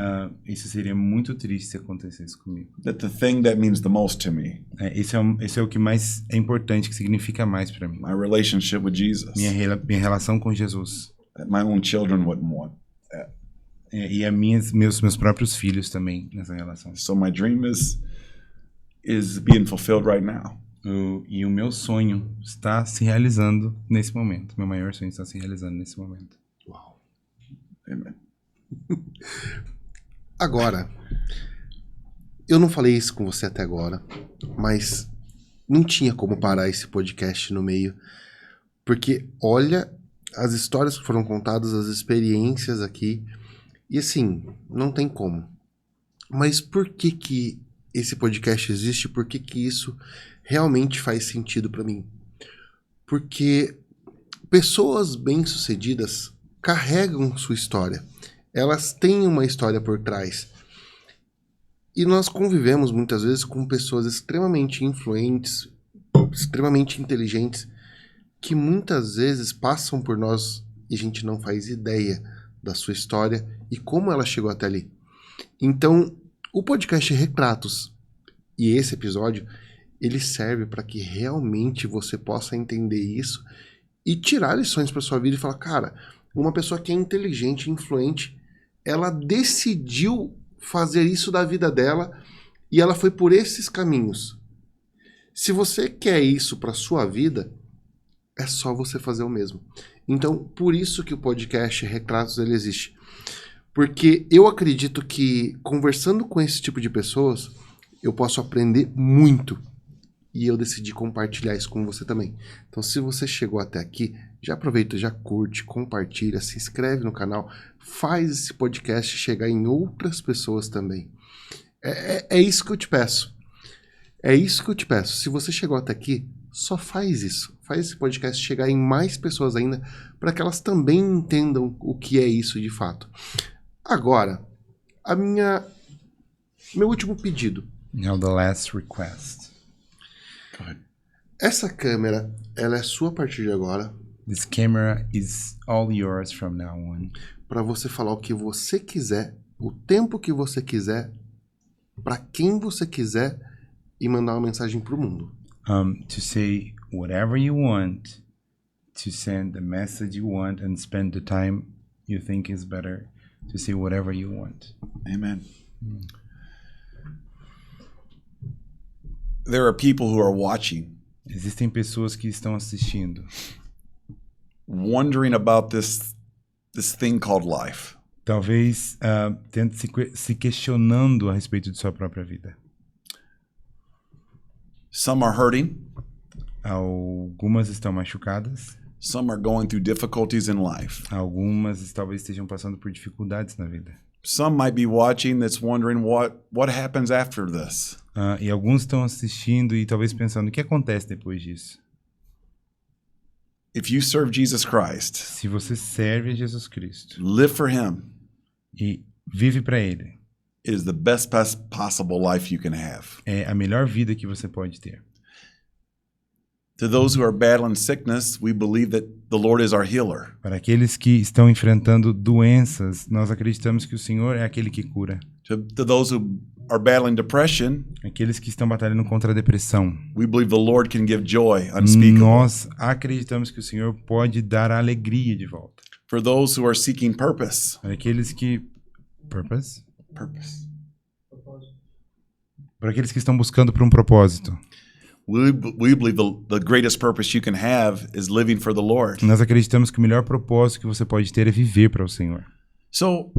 Isso seria muito triste se acontecesse comigo. That the thing that means the most to me, Esse é o que mais é importante, que significa mais para mim. my relationship with Jesus, Minha relação com Jesus. that my own children wouldn't want that. E meus próprios filhos também nessa relação. So my dream is being fulfilled right now. E o meu sonho está se realizando nesse momento. Meu maior sonho está se realizando nesse momento. Uau. Amen. Agora, eu não falei isso com você até agora, mas não tinha como parar esse podcast no meio, porque olha as histórias que foram contadas, as experiências aqui, e assim, não tem como. Mas por que esse podcast existe? Por que isso realmente faz sentido para mim? Porque pessoas bem-sucedidas carregam sua história. Elas têm uma história por trás. E nós convivemos muitas vezes com pessoas extremamente influentes, extremamente inteligentes, que muitas vezes passam por nós e a gente não faz ideia da sua história e como ela chegou até ali. Então, o podcast Retratos e esse episódio, ele serve para que realmente você possa entender isso e tirar lições para sua vida e falar, cara, uma pessoa que é inteligente, influente, ela decidiu fazer isso da vida dela e ela foi por esses caminhos. Se você quer isso para sua vida, é só você fazer o mesmo. Então, por isso que o podcast Retratos ele existe. Porque eu acredito que conversando com esse tipo de pessoas, eu posso aprender muito. E eu decidi compartilhar isso com você também. Então, se você chegou até aqui, já aproveita, já curte, compartilha, se inscreve no canal, faz esse podcast chegar em outras pessoas também. É isso que eu te peço. É isso que eu te peço. Se você chegou até aqui, só faz isso. Faz esse podcast chegar em mais pessoas ainda, para que elas também entendam o que é isso de fato. Agora, meu último pedido. Now the last request. Essa câmera, ela é sua a partir de agora, This camera is all yours from now on. para você falar o que você quiser, o tempo que você quiser, para quem você quiser e mandar uma mensagem pro mundo. To say whatever you want, to send the message you want, and spend the time you think is better to say whatever you want. Amen. There are people who are watching, Existem pessoas que estão assistindo, wondering about this thing called life. talvez se questionando a respeito de sua própria vida. Some are hurting. Algumas estão machucadas, Some are going through difficulties in life. algumas talvez estejam passando por dificuldades na vida. Some might be watching that's wondering what happens after this. E alguns estão assistindo e talvez pensando, o que acontece depois disso? If you serve Jesus Christ, Se você serve a Jesus Cristo live for Him, e vive para Ele, it is the best possible life you can have. é a melhor vida que você pode ter. To those who are battling sickness, we believe that the Lord is our healer. Para aqueles que estão enfrentando doenças, nós acreditamos que o Senhor é aquele que cura. To those who are battling depression, Aqueles que estão batalhando contra a depressão, we believe the Lord can give joy unspeakable. nós acreditamos que o Senhor pode dar a alegria de volta. For those who are seeking purpose, Para aqueles que... Purpose? Para aqueles que estão buscando por um propósito. we believe the greatest purpose you can have is living for the Lord. Nós acreditamos que o melhor propósito que você pode ter é viver para o Senhor. So,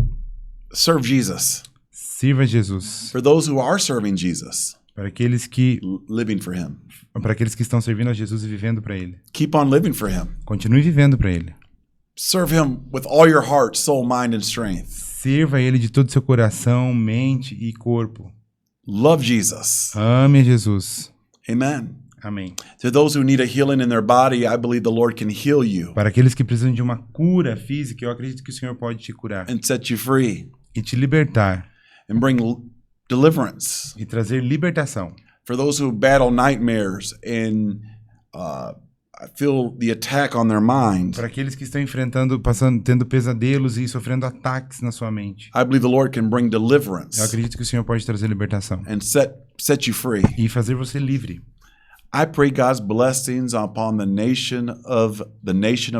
serve Jesus. Sirva a Jesus. For those who are serving Jesus, Para aqueles que living for Him. estão servindo a Jesus e vivendo para Ele. Keep on living for Him. Continue vivendo para Ele. Serve Him with all your heart, soul, mind, and strength. Sirva Ele de todo o seu coração, mente e corpo. Love Jesus. Ame a Jesus. Amen. Amém. To those who need a healing in their body, I believe the Lord can heal you Para aqueles que precisam de uma cura física, eu acredito que o Senhor pode te curar and set you free e te libertar and bring deliverance. e trazer libertação. For those who battle nightmares and feel the attack on their mind, Para aqueles que estão tendo pesadelos e sofrendo ataques na sua mente, I believe the Lord can bring eu deliverance acredito que o Senhor pode trazer libertação and set you free. e fazer você livre. I pray God's blessings upon the nation of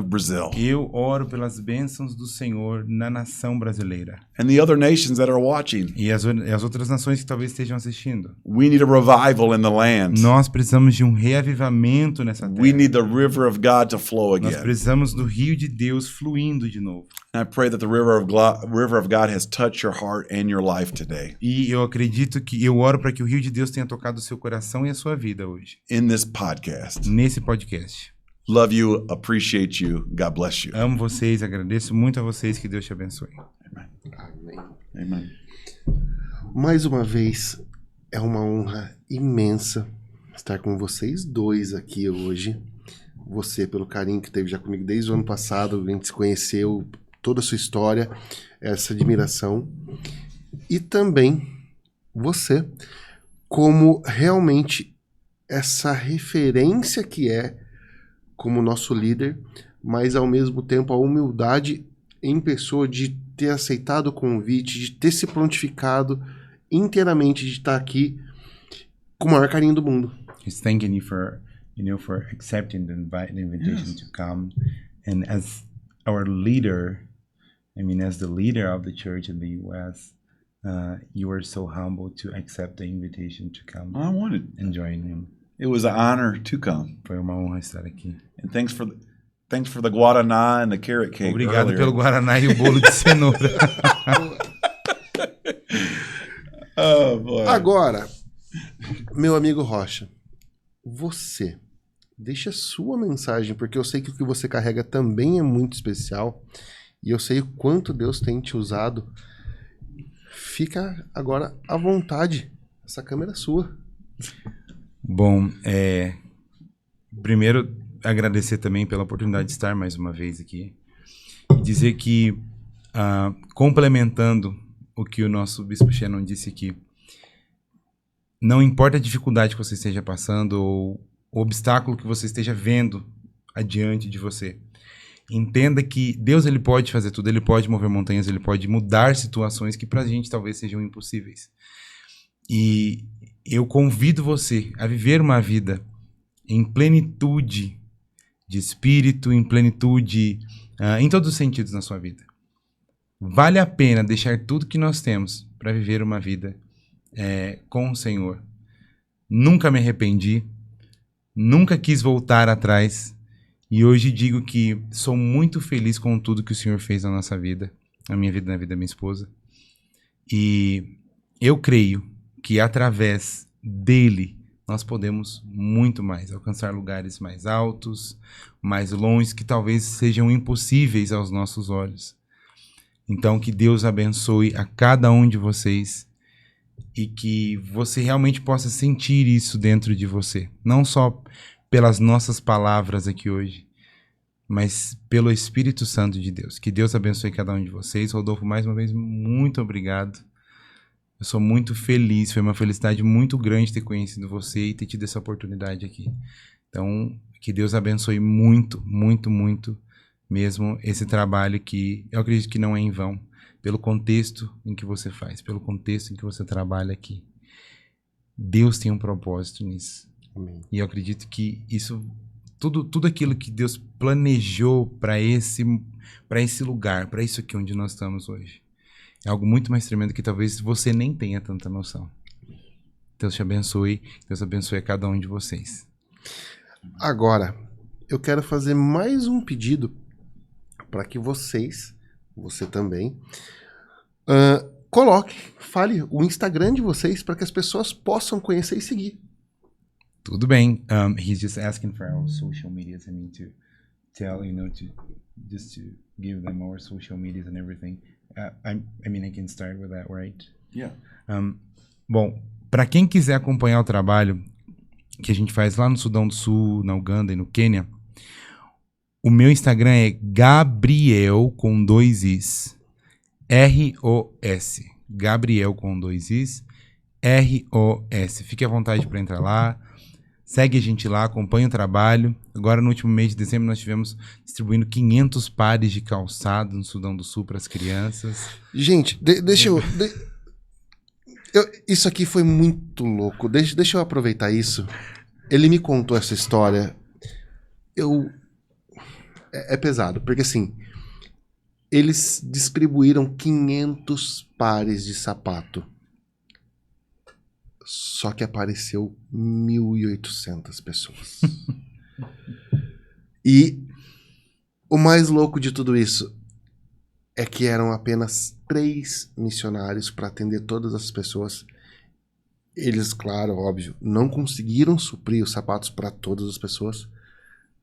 Brazil Eu oro pelas bênçãos do Senhor na nação brasileira and the other nations that are watching. e as outras nações que talvez estejam assistindo. We need a revival in the land. Nós precisamos de um reavivamento nessa terra. We need the river of God to flow Nós again. precisamos do rio de Deus fluindo de novo. And I pray that the river of God has touched your heart and your life today E eu oro para que o rio de Deus tenha tocado o seu coração e a sua vida hoje, in this podcast. nesse podcast. Love you, appreciate you. God bless you. Amo vocês, agradeço muito a vocês, que Deus te abençoe. Amém. Amen. Mais uma vez, é uma honra imensa estar com vocês dois aqui hoje. Você, pelo carinho que teve já comigo desde o ano passado, a gente se conheceu, toda a sua história, essa admiração. E também você, como realmente essa referência que é como nosso líder, mas ao mesmo tempo a humildade em pessoa de ter aceitado o convite, de ter se prontificado inteiramente de estar aqui com o maior carinho do mundo. Just thanking you for accepting the invitation to come, and as our leader, as the leader of the church in the U.S., you were so humble to accept the invitation to come I wanted. and join him. It was an honor to come. Foi uma honra estar aqui. And thanks for the guaraná and the carrot cake. Obrigado earlier. pelo Guaraná e o bolo de cenoura. Oh boy. Agora, meu amigo Rocha, você deixa sua mensagem, porque eu sei que o que você carrega também é muito especial e eu sei o quanto Deus tem te usado. Fica agora à vontade. Essa câmera é sua. Bom, primeiro agradecer também pela oportunidade de estar mais uma vez aqui e dizer que, complementando o que o nosso Bispo Shannon disse aqui, não importa a dificuldade que você esteja passando ou o obstáculo que você esteja vendo adiante de você, entenda que Deus ele pode fazer tudo, ele pode mover montanhas, ele pode mudar situações que pra gente talvez sejam impossíveis. E eu convido você a viver uma vida em plenitude de espírito, em plenitude em todos os sentidos na sua vida. Vale a pena deixar tudo que nós temos para viver uma vida com o Senhor. Nunca me arrependi, nunca quis voltar atrás e hoje digo que sou muito feliz com tudo que o Senhor fez na nossa vida, na minha vida, na vida da minha esposa. E eu creio que através dele nós podemos muito mais, alcançar lugares mais altos, mais longe, que talvez sejam impossíveis aos nossos olhos. Então que Deus abençoe a cada um de vocês e que você realmente possa sentir isso dentro de você. Não só pelas nossas palavras aqui hoje, mas pelo Espírito Santo de Deus. Que Deus abençoe cada um de vocês. Rodolfo, mais uma vez, muito obrigado. Eu sou muito feliz, foi uma felicidade muito grande ter conhecido você e ter tido essa oportunidade aqui. Então, que Deus abençoe muito, muito, muito mesmo esse trabalho que eu acredito que não é em vão, pelo contexto em que você faz, pelo contexto em que você trabalha aqui. Deus tem um propósito nisso. Amém. E eu acredito que isso, tudo aquilo que Deus planejou para esse lugar, para isso aqui onde nós estamos hoje, é algo muito mais tremendo que talvez você nem tenha tanta noção. Deus te abençoe, Deus abençoe a cada um de vocês. Agora, eu quero fazer mais um pedido para que vocês, você também, fale o Instagram de vocês para que as pessoas possam conhecer e seguir. Tudo bem. He's just asking for our social medias. I mean, to tell, just to give them our social medias and everything. I mean, I can start with that, right? Yeah. Bom, para quem quiser acompanhar o trabalho que a gente faz lá no Sudão do Sul, na Uganda e no Quênia, o meu Instagram é Gabriel com 2 Is. R-O-S. Gabriel com 2 Is. R-O-S. Fique à vontade para entrar lá. Segue a gente lá, acompanha o trabalho. Agora, no último mês de dezembro, nós estivemos distribuindo 500 pares de calçado no Sudão do Sul para as crianças. Gente, deixa eu... Isso aqui foi muito louco. Deixa eu aproveitar isso. Ele me contou essa história. É pesado, porque assim, eles distribuíram 500 pares de sapato. Só que apareceu 1.800 pessoas. E o mais louco de tudo isso é que eram apenas 3 missionários para atender todas as pessoas. Eles, claro, óbvio, não conseguiram suprir os sapatos para todas as pessoas,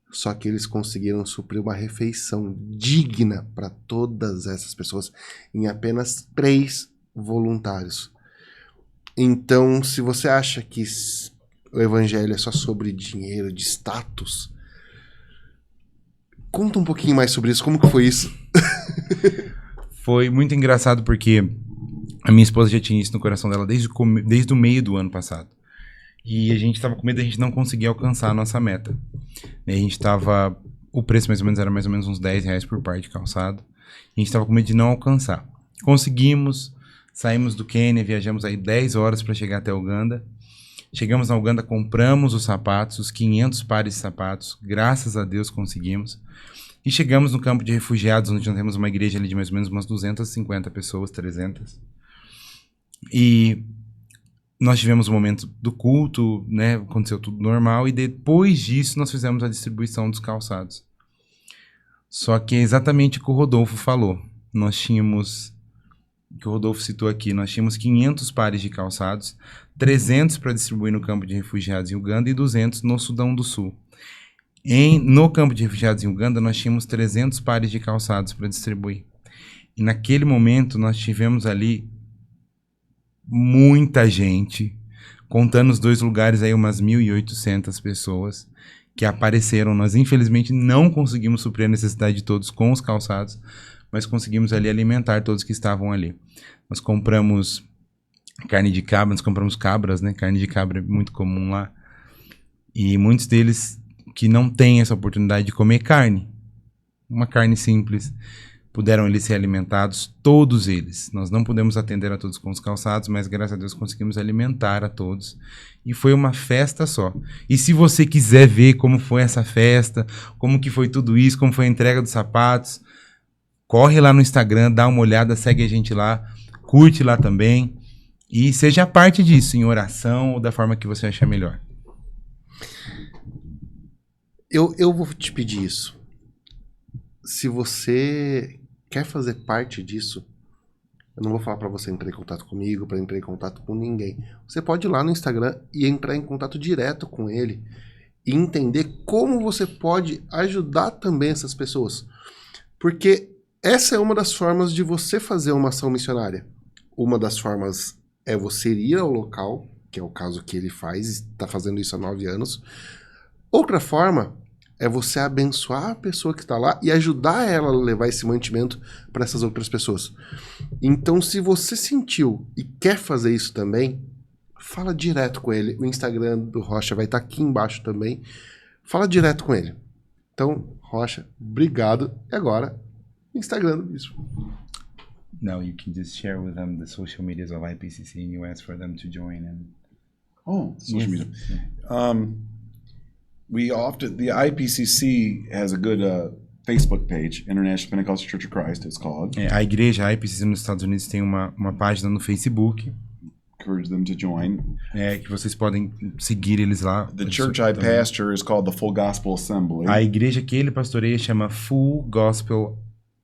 só que eles conseguiram suprir uma refeição digna para todas essas pessoas em apenas 3 voluntários. Então, se você acha que o evangelho é só sobre dinheiro, de status, conta um pouquinho mais sobre isso. Como que foi isso? Foi muito engraçado porque a minha esposa já tinha isso no coração dela desde o meio do ano passado. E a gente estava com medo de a gente não conseguir alcançar a nossa meta. E a gente estava... O preço mais ou menos era mais ou menos uns R$10 por par de calçado. E a gente estava com medo de não alcançar. Conseguimos, saímos do Quênia, viajamos aí 10 horas para chegar até a Uganda. Chegamos na Uganda, compramos os sapatos, os 500 pares de sapatos. Graças a Deus conseguimos. E chegamos no campo de refugiados, onde nós temos uma igreja ali de mais ou menos umas 250 pessoas, 300. E nós tivemos o momento do culto, né? Aconteceu tudo normal. E depois disso, nós fizemos a distribuição dos calçados. Só que é exatamente o que o Rodolfo falou. Nós tínhamos... O que o Rodolfo citou aqui. Nós tínhamos 500 pares de calçados. 300 para distribuir no campo de refugiados em Uganda e 200 no Sudão do Sul. No campo de refugiados em Uganda, nós tínhamos 300 pares de calçados para distribuir. E naquele momento, nós tivemos ali muita gente, contando os dois lugares aí, umas 1.800 pessoas que apareceram. Nós, infelizmente, não conseguimos suprir a necessidade de todos com os calçados, mas conseguimos ali alimentar todos que estavam ali. Nós compramos carne de cabra, nós compramos cabras, né? Carne de cabra é muito comum lá. E muitos deles que não têm essa oportunidade de comer carne, uma carne simples, puderam eles ser alimentados, todos eles. Nós não pudemos atender a todos com os calçados, mas graças a Deus conseguimos alimentar a todos. E foi uma festa só. E se você quiser ver como foi essa festa, como que foi tudo isso, como foi a entrega dos sapatos, corre lá no Instagram, dá uma olhada, segue a gente lá, curte lá também. E seja parte disso, em oração ou da forma que você achar melhor. Eu vou te pedir isso. Se você quer fazer parte disso, eu não vou falar para você entrar em contato comigo, para entrar em contato com ninguém. Você pode ir lá no Instagram e entrar em contato direto com ele e entender como você pode ajudar também essas pessoas. Porque essa é uma das formas de você fazer uma ação missionária. Uma das formas é você ir ao local, que é o caso que ele faz, está fazendo isso há 9 anos. Outra forma é você abençoar a pessoa que está lá e ajudar ela a levar esse mantimento para essas outras pessoas. Então, se você sentiu e quer fazer isso também, fala direto com ele. O Instagram do Rocha vai estar aqui embaixo também. Fala direto com ele. Então, Rocha, obrigado. E agora, Instagram do Bispo. Now you can just share with them the social medias of IPCC and you ask for them to join. Social media. The IPCC has a good Facebook page, International Pentecostal Church of Christ, it's called. A igreja IPCC nos Estados Unidos tem uma página no Facebook. Encourage them to join. Que vocês podem seguir eles lá. The church I pastor is called the Full Gospel Assembly. A igreja que ele pastoreia chama Full Gospel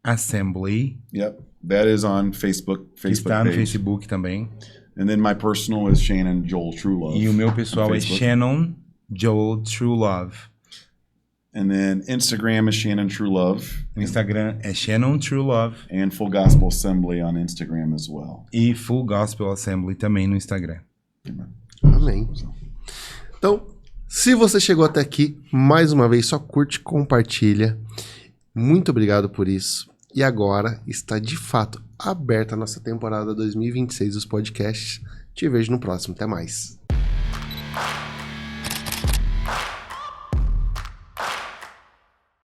Assembly. Yep, that is on Facebook. Está no page. Facebook também. And then my personal is Shannon Joel True Love. E o meu pessoal é Shannon Joel True Love. And then Instagram is Shannon True Love. O Instagram é Shannon True Love. And Full Gospel Assembly on Instagram as well. E Full Gospel Assembly também no Instagram. Amém. Então, se você chegou até aqui, mais uma vez, só curte, compartilha. Muito obrigado por isso. E agora está de fato aberta a nossa temporada 2026 dos podcasts. Te vejo no próximo. Até mais.